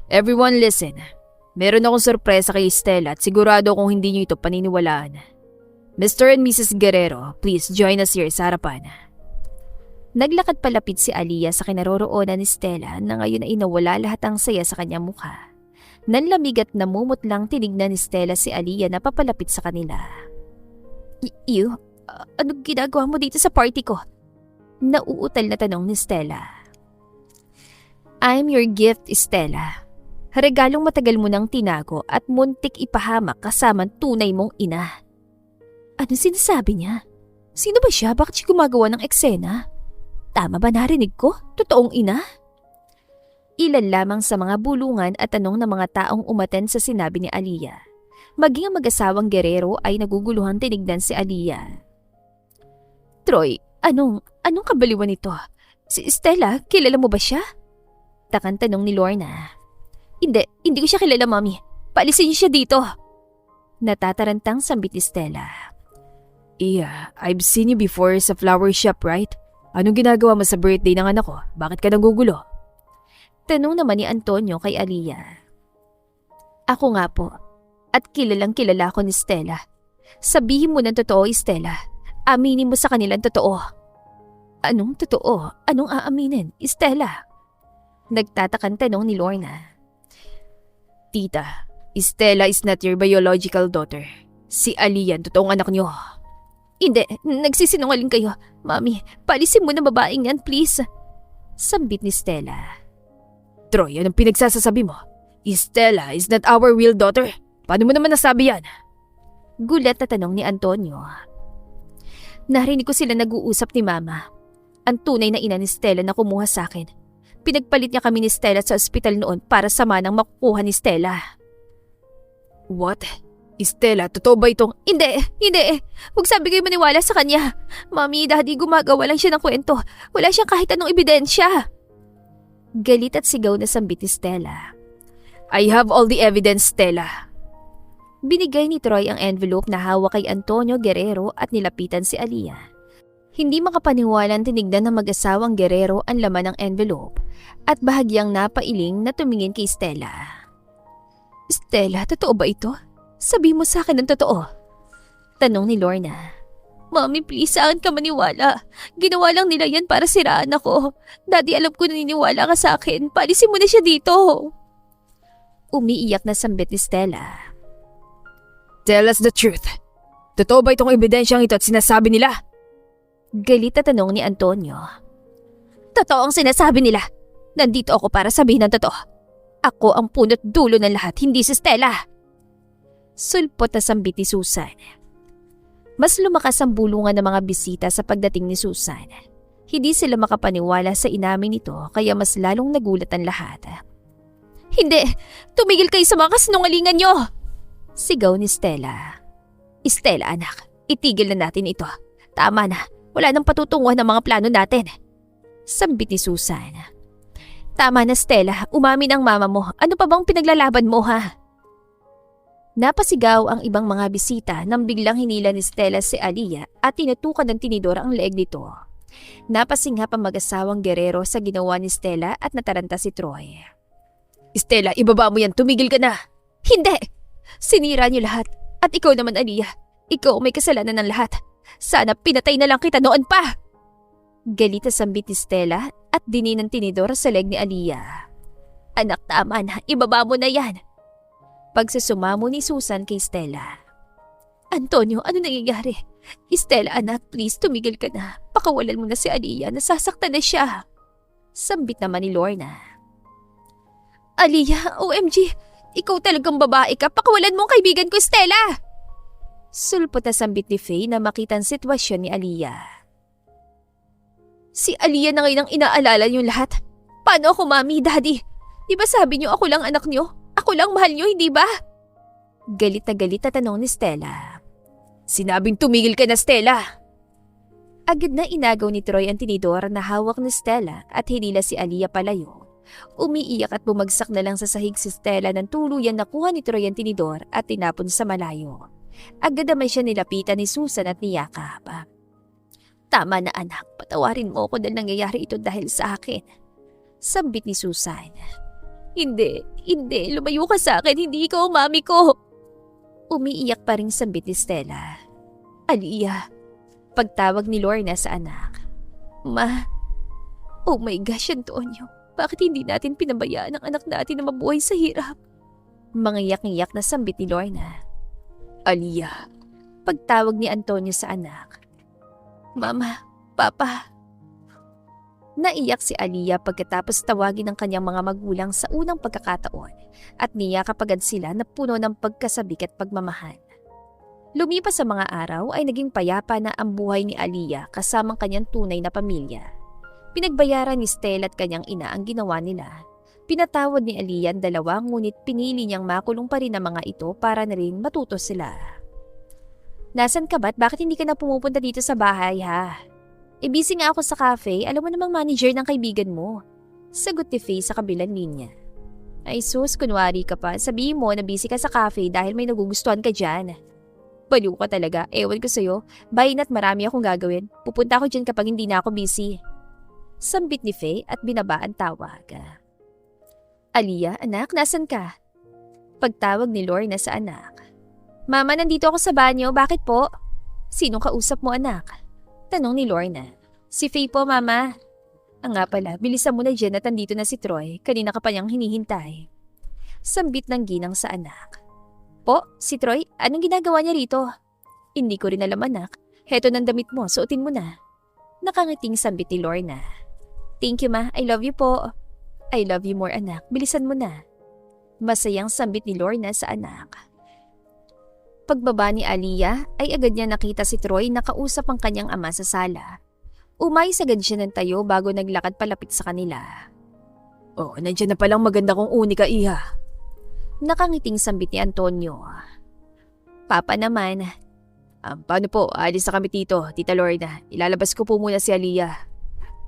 B: Everyone listen. Meron akong sorpresa kay Stella at sigurado kung hindi niyo ito paniniwalaan. Mr. and Mrs. Guerrero, please join us here sa harapan.
A: Naglakad palapit si Aliyah sa kinaroroonan ni Stella na ngayon ay nawala lahat ang saya sa kanyang mukha. Nanlamig at namumutlang tinignan ni Stella si Aliyah na papalapit sa kanila. Anong ginagawa mo dito sa party ko? Nauutal na tanong ni Stella. I'm your gift, Stella. Regalong matagal mo nang tinago at muntik ipahamak kasama tunay mong ina. Ano sinasabi niya? Sino ba siya? Bakit siya gumagawa ng eksena? Tama ba narinig ko? Totoong ina? Ilan lamang sa mga bulungan at tanong ng mga taong umaten sa sinabi ni Aliyah. Maging ang mag-asawang Guerrero ay naguguluhan tinignan si Aliyah. Troy, anong kabaliwan nito? Si Stella, kilala mo ba siya? Takang tanong ni Lorna. Hindi ko siya kilala, Mommy. Paalisin niyo siya dito. Natatarantang sambit ni Stella.
B: Iya, I've seen you before sa flower shop, right? Anong ginagawa mo sa birthday ng anak ko? Bakit ka nagugulo?
A: Tanong naman ni Antonio kay Aliyah. Ako nga po. At kilalang kilala ko ni Stella. Sabihin mo ng totoo, Stella. Aminin mo sa kanilang totoo. Anong totoo? Anong aaminin, Stella? Nagtatakang tanong ni Lorna.
B: Tita, Stella is not your biological daughter. Si Aliyah, totoong anak niyo.
A: Hindi, nagsisinungaling kayo. Mami, paalisin mo na babaeng yan, please. Sambit ni Stella.
B: Troy, anong pinagsasasabi mo? Stella is not our real daughter. Paano mo naman nasabi yan?
A: Gulat na tanong ni Antonio. Narinig ko sila nag-uusap ni Mama. Ang tunay na ina ni Stella na kumuha sa akin. Pinagpalit niya kami ni Stella sa ospital noon para samanang makukuha ni Stella.
B: What? Stella, totoo ba itong…
A: Hindi. Huwag sabi kayo maniwala sa kanya. Mami, Daddy, gumagawa lang siya ng kwento. Wala siyang kahit anong ebidensya. Galit at sigaw na sambit ni Stella.
B: I have all the evidence, Stella.
A: Binigay ni Troy ang envelope na hawak kay Antonio Guerrero at nilapitan si Aliyah. Hindi makapaniwalang tinignan ng mag-asawang Guerrero ang laman ng envelope at bahagyang napailing na tumingin kay Stella. Stella, totoo ba ito? Sabi mo sa akin ang totoo. Tanong ni Lorna. Mami, please, saan ka maniwala? Ginawa lang nila yan para siraan ako. Daddy, alam ko naniniwala ka sa akin. Paalisin mo na siya dito. Umiiyak na sambit ni Stella.
B: Tell us the truth. Totoo ba itong ebidensyang ito at sinasabi nila?
A: Galit na tanong ni Antonio. Totoo ang sinasabi nila. Nandito ako para sabihin ang totoo. Ako ang punot dulo ng lahat, hindi si Stella. Sulpot na sambit ni Susan. Mas lumakas ang bulungan ng mga bisita sa pagdating ni Susan. Hindi sila makapaniwala sa inamin nito kaya mas lalong nagulat ang lahat. Hindi! Tumigil kayo sa mga kasinungalingan nyo! Sigaw ni Stella. Stella anak, itigil na natin ito. Tama na, wala nang patutunguhan ng mga plano natin. Sambit ni Susan. Tama na Stella, umamin ang mama mo. Ano pa bang pinaglalaban mo ha? Napasigaw ang ibang mga bisita nang biglang hinila ni Stella si Aliyah at tinutukan ng tinidor ang leeg nito. Napasinghap ang mag-asawang gerero sa ginawa ni Stella at nataranta si Troy. Stella, ibaba mo yan, tumigil ka na. Hindi! Sinira niyo lahat. At ikaw naman Aliyah, ikaw may kasalanan ng lahat. Sana pinatay na lang kita noon pa! Galit na sambit ni Stella at dini ng tinidor sa leg ni Aliyah. Anak, tama na, ibaba mo na yan. Pagsusumamo ni Susan kay Stella. Antonio, ano nangyayari? Stella anak, please tumigil ka na. Pakawalan mo na si Aliyah, nasasaktan na siya. Sambit naman ni Lorna. Aliyah, OMG, ikaw talagang babae ka, pakawalan mo ang kaibigan ko Stella! Sulpot na sambit ni Faye na makita ang sitwasyon ni Aliyah. Si Aliyah na ngayon ang inaalala niyo lahat. Paano ako mami, daddy? Di ba sabi niyo ako lang anak niyo? Ako lang mahal niyo, hindi ba? Galit na tanong ni Stella. Sinabing tumigil ka na Stella! Agad na inagaw ni Troy ang tinidor na hawak ni Stella at hinila si Aliyah palayo. Umiiyak at bumagsak na lang sa sahig si Stella nang tuluyan nakuha ni Troy ang tinidor at tinapon sa malayo. Agad naman siya nilapitan ni Susan at niyakap. Tama na anak, patawarin mo ako dahil nangyayari ito dahil sa akin. Sambit ni Susan. Hindi, lumayo ka sa akin, hindi ikaw mami ko. Umiiyak pa rin sambit ni Stella. Aliyah, pagtawag ni Lorna sa anak. Ma, oh my gosh Antonio, bakit hindi natin pinabayaan ang anak natin na mabuhay sa hirap? Mangiyak-ngiyak na sambit ni Lorna. Aliyah, pagtawag ni Antonio sa anak. Mama, Papa. Naiyak si Aliyah pagkatapos tawagin ng kanyang mga magulang sa unang pagkakataon at niyakap agad sila na puno ng pagkasabik at pagmamahal. Lumipas sa mga araw ay naging payapa na ang buhay ni Aliyah kasamang kanyang tunay na pamilya. Pinagbayaran ni Stella at kanyang ina ang ginawa nila. Pinatawad ni Aliyah ang dalawa ngunit pinili niyang makulong pa rin ang mga ito para na rin matuto sila. Nasaan ka ba't? Bakit hindi ka na pumupunta dito sa bahay ha? Busy nga ako sa cafe, alam mo namang manager ng kaibigan mo. Sagot ni Faye sa kabilang linya. Ay sus, kunwari ka pa. Sabihin mo na busy ka sa cafe dahil may nagugustuhan ka dyan. Baliw ka talaga, ewan ko sa'yo. Bye na't marami akong gagawin. Pupunta ako dyan kapag hindi na ako busy. Sambit ni Faye at binaba ang tawag. Aliyah, anak, nasan ka? Pagtawag ni Lorna sa anak. Mama, nandito ako sa banyo, bakit po? Sinong kausap mo anak? Tanong ni Lorna. Si Faye po, Mama. Nga pala, bilisan mo na dyan at andito na si Troy. Kanina ka pa niyang hinihintay. Sambit ng ginang sa anak. Po, si Troy, anong ginagawa niya rito? Hindi ko rin alam anak. Heto ng damit mo, suotin mo na. Nakangiting sambit ni Lorna. Thank you ma, I love you po. I love you more anak, bilisan mo na. Masayang sambit ni Lorna sa anak. Pagbaba ni Aliyah ay agad niya nakita si Troy na kausap ang kanyang ama sa sala. Umayos agad siya ng tayo bago naglakad palapit sa kanila. Oh, nandiyan na palang maganda kong unika iha. Nakangiting sambit ni Antonio. Papa naman. Paano po, alis na kami tito, Tita Lorna. Ilalabas ko po muna si Aliyah.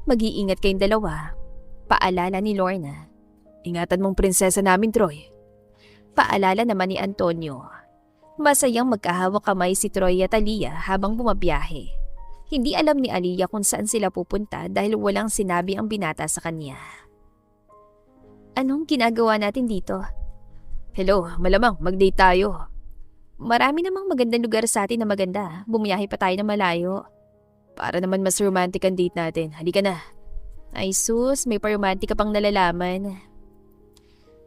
A: Mag-iingat kayong dalawa. Paalala ni Lorna. Ingatan mong prinsesa namin, Troy. Paalala naman ni Antonio. Masayang magkahawak kamay si Troy at Aliyah habang bumabiyahe. Hindi alam ni Aliyah kung saan sila pupunta dahil walang sinabi ang binata sa kanya. Anong ginagawa natin dito? Hello, malamang mag-date tayo. Marami namang magandang lugar sa atin na maganda. Bumiyahe pa tayo na malayo. Para naman mas romantic ang date natin. Halika na. Ay sus, may pa-romantic ka pang nalalaman.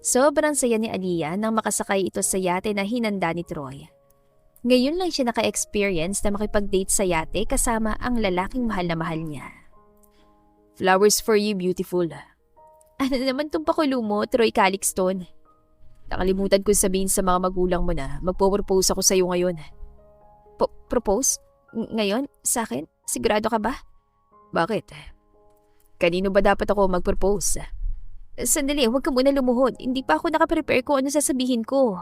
A: Sobrang saya ni Aliyah nang makasakay ito sa yate na hinanda ni Troy. Ngayon lang siya naka-experience na makipag-date sa yate kasama ang lalaking mahal na mahal niya. Flowers for you, beautiful. Ano naman tong pakulo mo, Troy Calixton? Nakalimutan ko sabihin sa mga magulang mo na magpo-propose ako sa iyo ngayon. Propose? Ngayon? Sa akin? Sigurado ka ba? Bakit?
B: Kanino ba dapat ako mag-propose?
A: Sandali, huwag ka muna lumuhod. Hindi pa ako nakaprepare kung ano sasabihin ko.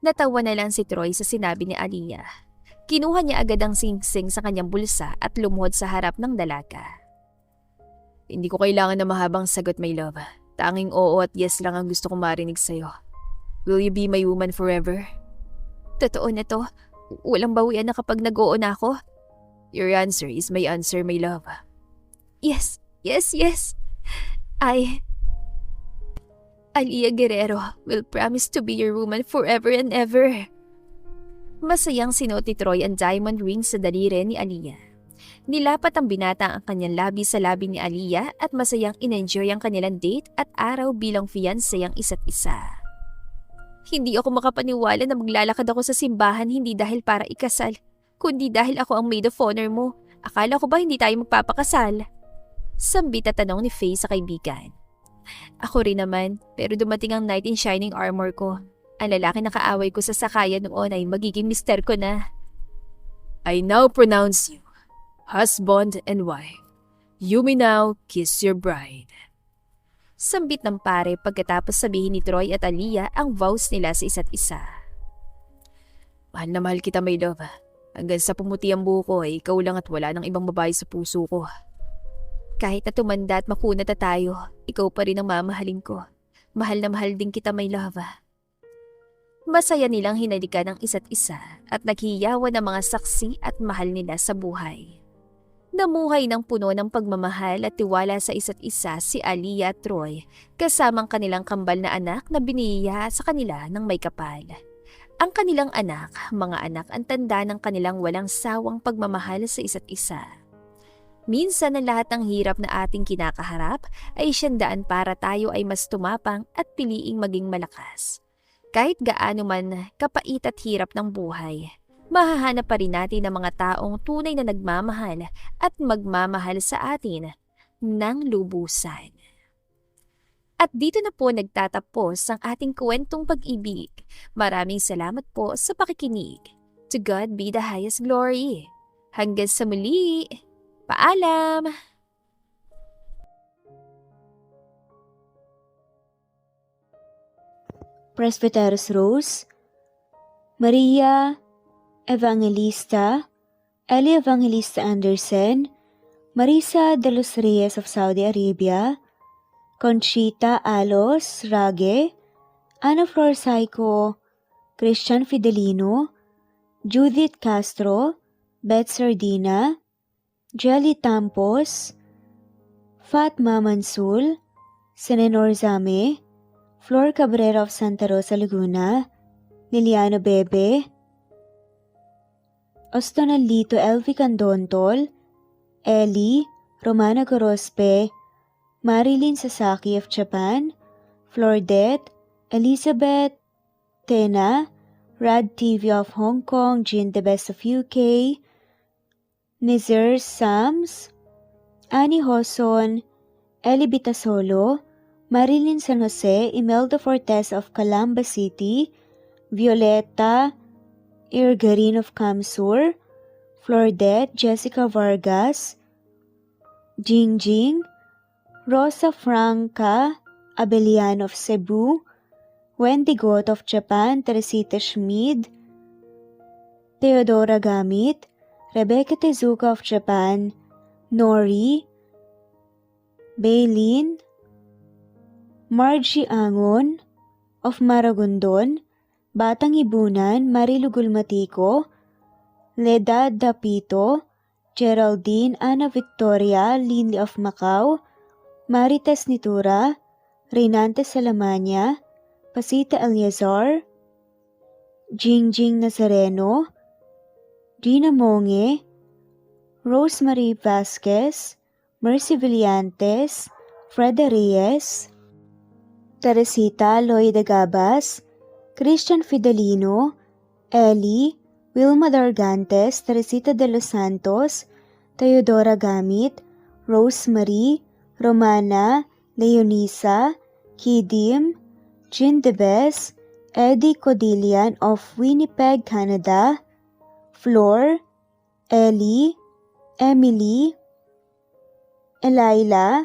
A: Natawa na lang si Troy sa sinabi ni Aliyah. Kinuha niya agad ang singsing sa kanyang bulsa at lumuhod sa harap ng dalaga.
B: Hindi ko kailangan na mahabang sagot, my love. Tanging oo at yes lang ang gusto kong marinig sa'yo. Will you be my woman forever?
A: Totoo na to. Walang bawian na kapag nag-oo na ako.
B: Your answer is my answer, my love.
A: Yes, yes, yes. Aliyah Guerrero will promise to be your woman forever and ever. Masayang sinuot ni Troy ang diamond ring sa daliri ni Aliyah. Nilapat ang binata ang kanyang labi sa labi ni Aliyah at masayang in-enjoy ang kanilang date at araw bilang fiancé ang isa't isa. Hindi ako makapaniwala na maglalakad ako sa simbahan hindi dahil para ikasal, kundi dahil ako ang maid of honor mo. Akala ko ba hindi tayo magpapakasal? Sambit at tanong ni Faye sa kaibigan. Ako rin naman, pero dumating ang knight in shining armor ko. Ang lalaki na kaaway ko sa sakayan noon ay magiging mister ko na.
B: I now pronounce you husband and wife. You may now kiss your bride.
A: Sambit ng pare pagkatapos sabihin ni Troy at Aliyah ang vows nila sa isa't isa.
B: Mahal na mahal kita, my love. Hanggang sa pumuti ang buho ko ay ikaw lang at wala nang ibang babae sa puso ko.
A: Kahit na tumanda at makunat na tayo, ikaw pa rin ang mamahalin ko. Mahal na mahal din kita, my love. Masaya nilang hinalikan ang isa't isa at naghiyawan ng mga saksi at mahal nila sa buhay. Namuhay ng puno ng pagmamahal at tiwala sa isa't isa si Aliyah at Troy kasamang kanilang kambal na anak na biniya sa kanila ng may kapal. Ang kanilang anak, mga anak ang tanda ng kanilang walang sawang pagmamahal sa isa't isa. Minsan ang lahat ng hirap na ating kinakaharap ay siyandaan para tayo ay mas tumapang at piliing maging malakas. Kahit gaano man kapait at hirap ng buhay, mahahanap pa rin natin ng mga taong tunay na nagmamahal at magmamahal sa atin ng lubusan. At dito na po nagtatapos ang ating kwentong pag-ibig. Maraming salamat po sa pakikinig. To God be the highest glory. Hanggang sa muli. Paalam!
C: Presbyteros Rose, Maria Evangelista, Eli Evangelista Anderson, Marisa de los Reyes of Saudi Arabia, Conchita Alos Rage, Ana Flor Saico, Christian Fidelino, Judith Castro, Beth Sardina, Jelly Tampos, Fatma Mansul, Senenor Zame, Flor Cabrera of Santa Rosa, Laguna, Liliano Bebe, Ostonalito Elvi Candontol, Ellie, Romana Gorospe, Marilyn Sasaki of Japan, Flordette, Elizabeth, Tena, Rad TV of Hong Kong, Jean the Best of UK, Nizar Sams, Annie Hoson, Eli Bitasolo, Marilyn San Jose, Imelda Fortes of Calamba City, Violeta Irgarin of Kamsur, Flordette, Jessica Vargas, Jingjing, Rosa Franca Abelian of Cebu, Wendy Goth of Japan, Teresita Schmid, Theodora Gamit, Rebecca Tezuka of Japan, Nori, Baylin, Margie Angon of Maragondon, Batang Ibunan, Marilu Gulmatico, Leda Dapito, Geraldine Ana Victoria Linley of Macau, Marites Nitura, Reynante Salamania, Pasita Eliazar, Jingjing Nazareno, Gina Monge, Rosemary Vasquez, Mercy Villantes, Freda Reyes, Teresita Loida Gabas, Christian Fidelino, Ellie, Wilma Dargantes, Teresita de los Santos, Teodora Gamit, Rosemary, Romana, Leonisa, Kidim, Jean Debes, Eddie Codillian of Winnipeg, Canada, Flor, Ellie, Emily, Elila,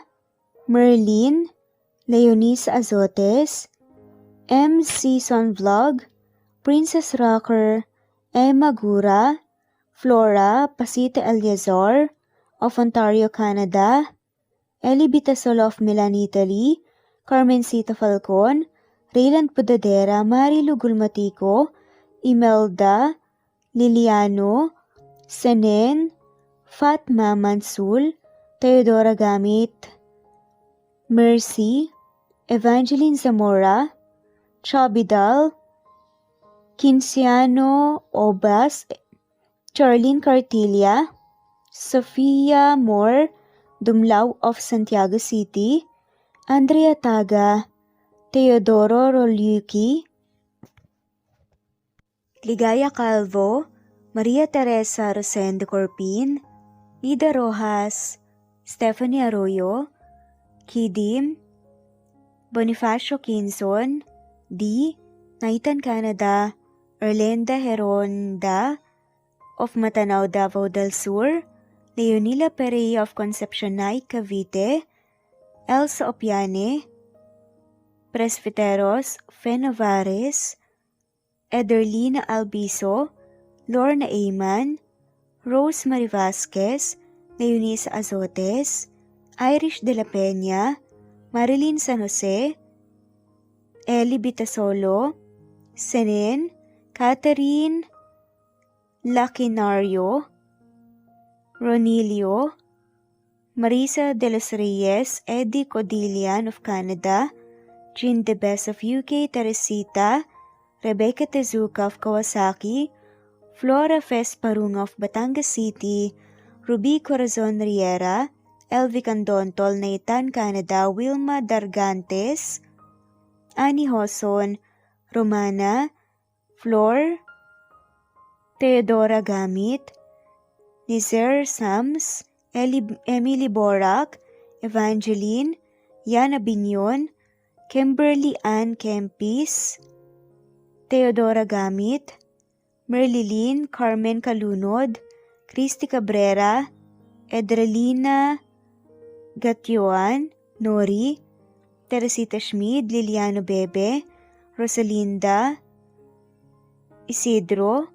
C: Merlin, Leonisa Azotes, M. Season Vlog, Princess Rocker, Emma Gura, Flora Pasita Eliazar of Ontario, Canada, Eli Bitasolo of Milan, Italy, Carmencita Falcon, Rayland Pudadera, Marilu Gulmatico, Imelda, Liliano, Senen, Fatma Mansul, Teodora Gamit, Mercy, Evangeline Zamora, Chabidal, Kinciano Obas, Charlene Cartilla, Sofia Moore, Dumlao of Santiago City, Andrea Taga, Teodoro Roliuki, Ligaya Calvo, Maria Teresa Rosendo Corpin, Ida Rojas, Stephanie Arroyo, Kidim, Bonifacio Quinzon, D. Naitan, Canada, Erlenda Heronda of Matanao, Davao del Sur, Leonila Perea of Concepcion Night, Cavite, Elsa Opiane, Presbiteros Fenavares, Ederlina Albiso, Lorna Ayman, Rosemary Vasquez, Leonisa Azotes, Irish de la Peña, Marilyn San Jose, Eli Bitasolo, Senen, Catherine Lacinario, Ronilio, Marisa de los Reyes, Eddie Codillian of Canada, Jean De Bes of UK, Teresita, Rebecca Tezuka of Kawasaki, Flora Fest Parung of Batangas City, Ruby Corazon Riera, Elvi Candontol, Naitan, Canada, Wilma Dargantes, Annie Hoson, Romana, Flor, Teodora Gamit, Nizer Sams, Emily Borak, Evangeline, Yana Binyon, Kimberly Ann Kempis, Teodora Gamit, Merlilyn Carmen Calunod, Christy Cabrera, Edrelina Gatyoan, Nori, Teresita Schmid, Liliano Bebe, Rosalinda, Isidro,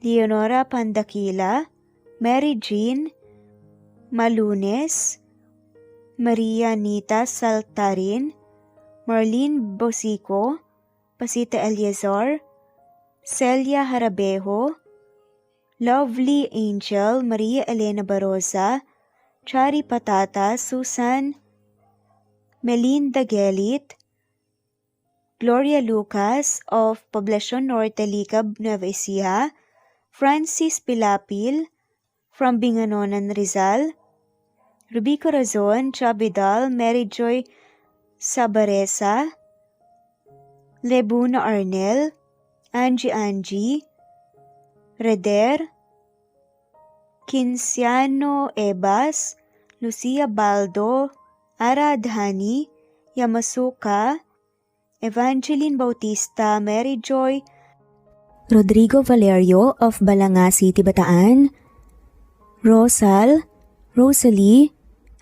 C: Leonora Pandakila, Mary Jean Malunes, Maria Nita Saltarin, Marlene Bosico, Pasita Eliazar, Celia Harabejo, Lovely Angel, Maria Elena Barosa, Chari Patata, Susan Melinda Gelit, Gloria Lucas of Poblacion Norte, Licab, Nueva Ecija, Francis Pilapil from Binganonan, Rizal, Ruby Corazon, Chabidal, Mary Joy Sabaresa, Lebuna Arnel, Angie, Reder, Kinciano Ebas, Lucia Baldo, Ara Adhani, Yamasuka, Evangeline Bautista, Mary Joy,
D: Rodrigo Valerio of Balanga City, Bataan, Rosal, Rosalie,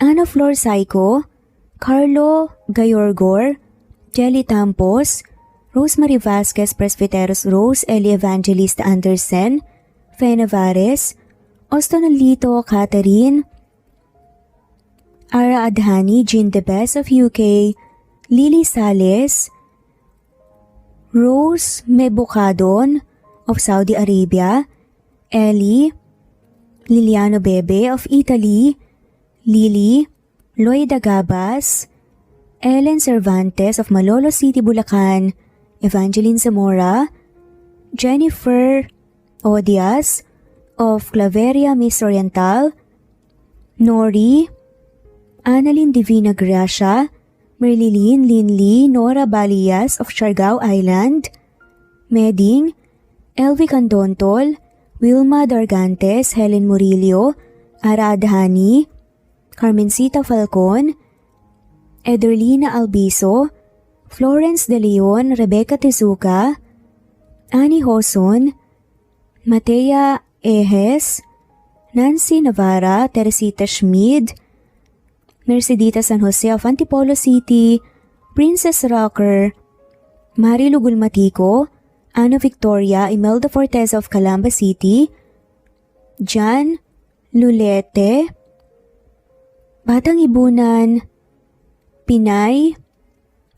D: Ana Flor Saico, Carlo Gayorgor, Jelly Tampos, Rosemary Vasquez Presbiteros, Rose Eli Evangelista Anderson, Fe Navares, Ostonalito Catherine, Ara Adhani, Jean De Bes of UK, Lily Sales, Rose Mebukadon of Saudi Arabia, Ellie, Liliano Bebe of Italy, Lily, Loida Gabas, Ellen Cervantes of Malolo City, Bulacan, Evangeline Zamora, Jennifer Odias of Claveria, Miss Oriental, Nori, Annalyn Divina Gracia, Merlilyn Linley, Nora Balias of Siargao Island, Meding, Elvi Candontol, Wilma Dargantes, Helen Murillo, Ara Adhani, Carmencita Falcon, Ederlina Albiso, Florence De Leon, Rebecca Tezuka, Annie Hoson, Matea Ejes, Nancy Navarra, Teresita Schmid, Mercedita San Jose of Antipolo City, Princess Rocker, Marilu Gulmatico, Ana Victoria Imelda Forteza of Calamba City, Jan Lulete, Batang Ibunan, Pinay,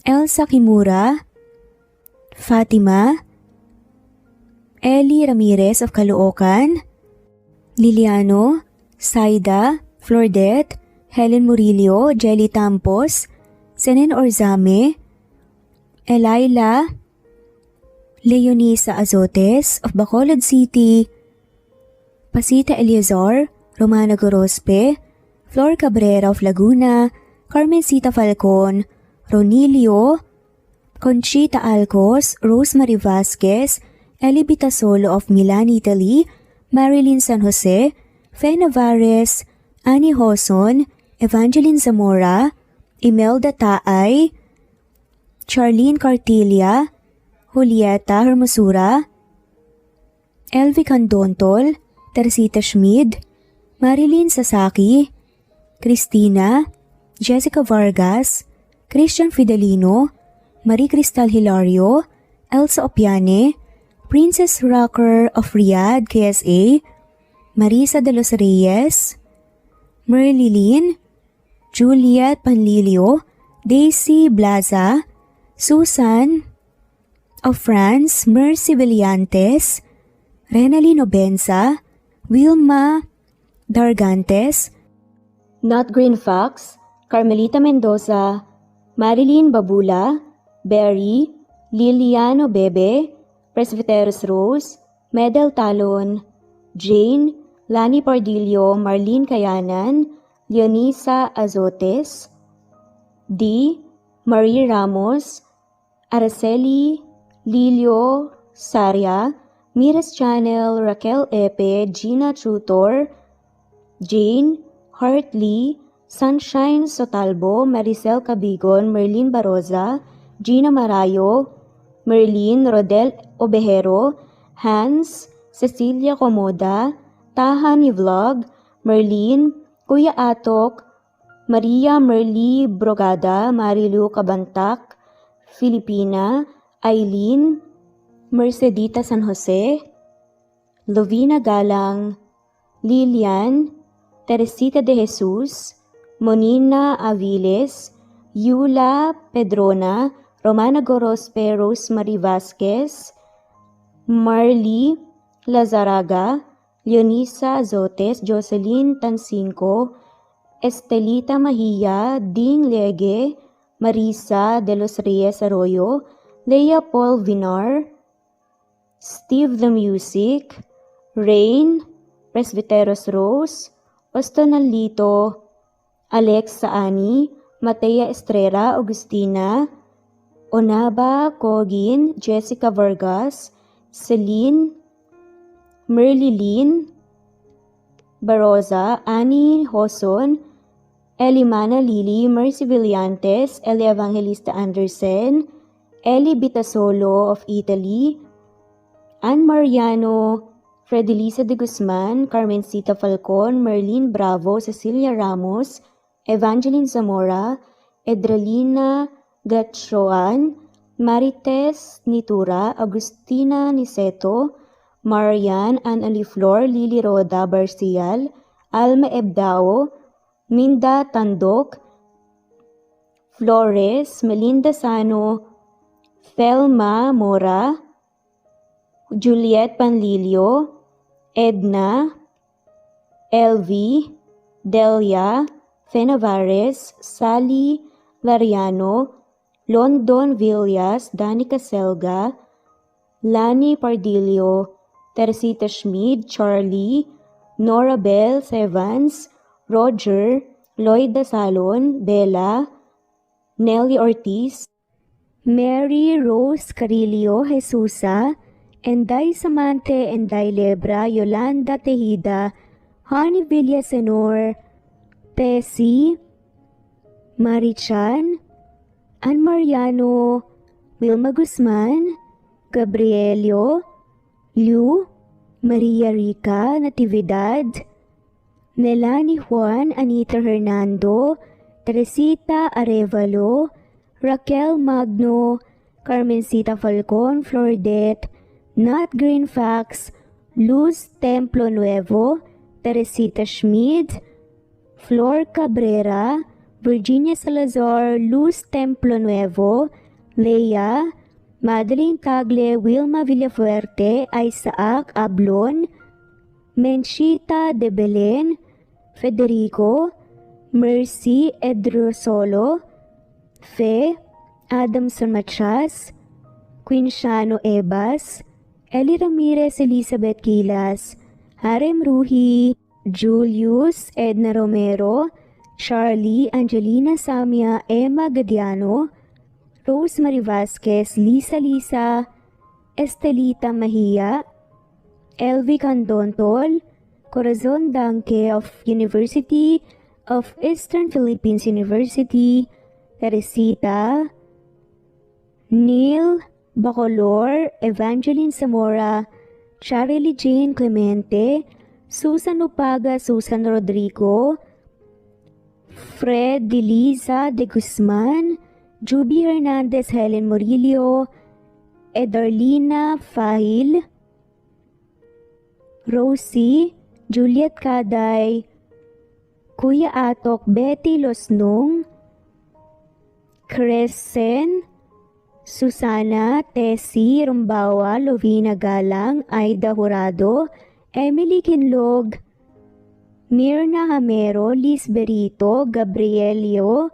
D: Elsa Kimura, Fatima, Eli Ramirez of Caloocan, Liliano, Saida, Flordet, Helen Murillo, Jelly Tampos, Senen Orzame, Elaila, Leonisa Azotes of Bacolod City, Pasita Eliazar, Romana Gorospe, Flor Cabrera of Laguna, Carmencita Falcon, Ronilio, Conchita Alcos, Rosemary Vasquez, Eli Bitasolo of Milan, Italy, Marilyn San Jose, Fe Navares, Annie Hoson, Evangeline Zamora, Imelda Taay, Charlene Cartilia, Julieta Hermosura, Elvi Candontol, Teresita Schmid, Marilyn Sasaki, Christina, Jessica Vargas, Christian Fidelino, Marie Cristal Hilario, Elsa Opiane, Princess Rocker of Riyadh, KSA, Marisa de los Reyes, Merlilyn, Juliet Panlilio, Daisy Blaza, Susan of France, Mercy Villantes, Renalyn Obenza, Wilma Dargantes, Not Green Fox, Carmelita Mendoza, Marilyn Babula, Berry, Liliano Bebe, Presbyteros Rose, Medel Talon, Jane, Lani Pardillo, Marlene Kayanan, Leonisa Azotes, D. Marie Ramos, Araceli Lilio Saria, Miras Channel, Raquel Epe, Gina Tutor, Jane, Hartley, Sunshine Sotalbo, Maricel Cabigon, Merlin Baroza, Gina Marayo, Merlin Rodel Obejero, Hans, Cecilia Comoda, Taha ni Vlog, Merlin, Kuya Atok, Maria Merly Brogada, Marilu Cabantak, Filipina, Eileen, Mercedita San Jose, Lovina Galang, Lilian, Teresita de Jesus, Monina Aviles, Yula Pedrona, Romana Gorospe, Rosemary Vasquez, Marley Lazaraga, Leonisa Azotes, Jocelyn Tancinco, Estelita Mahia, Ding Lege, Marisa de los Reyes Arroyo, Leia Paul Vinar, Steve the Music, Rain, Presbyteros Rose, Ostonalito, Alex Saani, Matea Estrella, Agustina, Onaba Cogin, Jessica Vargas, Celine, Merlilyn Baroza, Annie Hoson, Elimana Lili, Mercy Villantes, Eli Evangelista Anderson, Eli Bitasolo of Italy, Ann Mariano, Fredelisa de Guzman, Carmencita Falcon, Merlin Bravo, Cecilia Ramos, Evangeline Zamora, Edralina Gatchoan, Marites Nitura, Agustina Niceto, Marian, Ann Aliflor, Lily Roda Barcial, Alma Ebdao, Minda Tandok, Flores, Melinda Sano, Thelma Mora, Juliet Panlilio, Edna, Elvi, Delia, Fenavares, Sally Lariano, London Villas, Danica Selga, Lani Pardillo, Teresita Schmid, Charlie, Nora Bell Evans, Roger, Lloyd Dasalon, Bella, Nelly Ortiz, Mary Rose Carillo Jesusa, Enday Samante, Enday Lebra, Yolanda Tejida, Honey Villasenor, Tessie, Marichan, Ann Mariano, Wilma Guzman, Gabrielio, Liu, Maria Rica Natividad, Nelani Juan, Anita Hernando,
C: Teresita Arevalo, Raquel Magno, Carmencita Falcon Flordet, Nat Greenfax, Luz Templo Nuevo, Teresita Schmid, Flor Cabrera, Virginia Salazar, Luz Templo Nuevo, Leia, Madeline Tagle, Wilma Villafuerte, Isaac Ablon, Menchita de Belen, Federico, Mercy Edrosolo, Fe, Adamson Machas, Quinciano Ebas, Eli Ramirez Elizabeth Quilas, Harem Ruhi, Julius Edna Romero, Charlie Angelina Samia Emma Gadiano, Rosemary Vasquez, Lisa, Estelita Mahia, Elvi Candontol, Corazon Danke of University of Eastern Philippines University, Teresita, Neil Bacolor, Evangeline Zamora, Charlie Jane Clemente, Susan Upaga, Susan Rodrigo, Fred Deliza de Guzman, Juby Hernandez, Helen Murillo, Edarlina Fahil, Rosie, Juliet Kaday, Kuya Atok, Betty Losnong, Crescen, Susana, Tessie Rumbawa, Lovina Galang, Aida Jurado, Emily Kinlog, Mirna Hamero, Liz Berito, Gabrielio,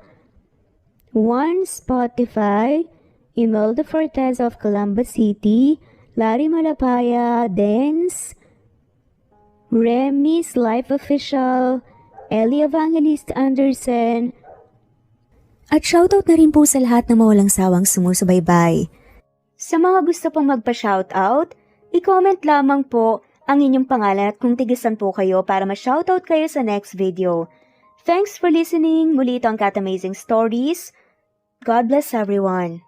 C: Juan Spotify, Imelda Fortes of Columbus City, Larry Malapaya, Dance, Remy's Life Official, Ellie Evangelist Anderson,
D: At shoutout na rin po sa lahat na mawalang sawang sumusubaybay.
C: Sa mga gusto pong magpa-shoutout, i-comment lamang po ang inyong pangalan at kung tigisan po kayo para ma-shoutout kayo sa next video. Thanks for listening. Muli ito ang Cat Amazing Stories. God bless everyone.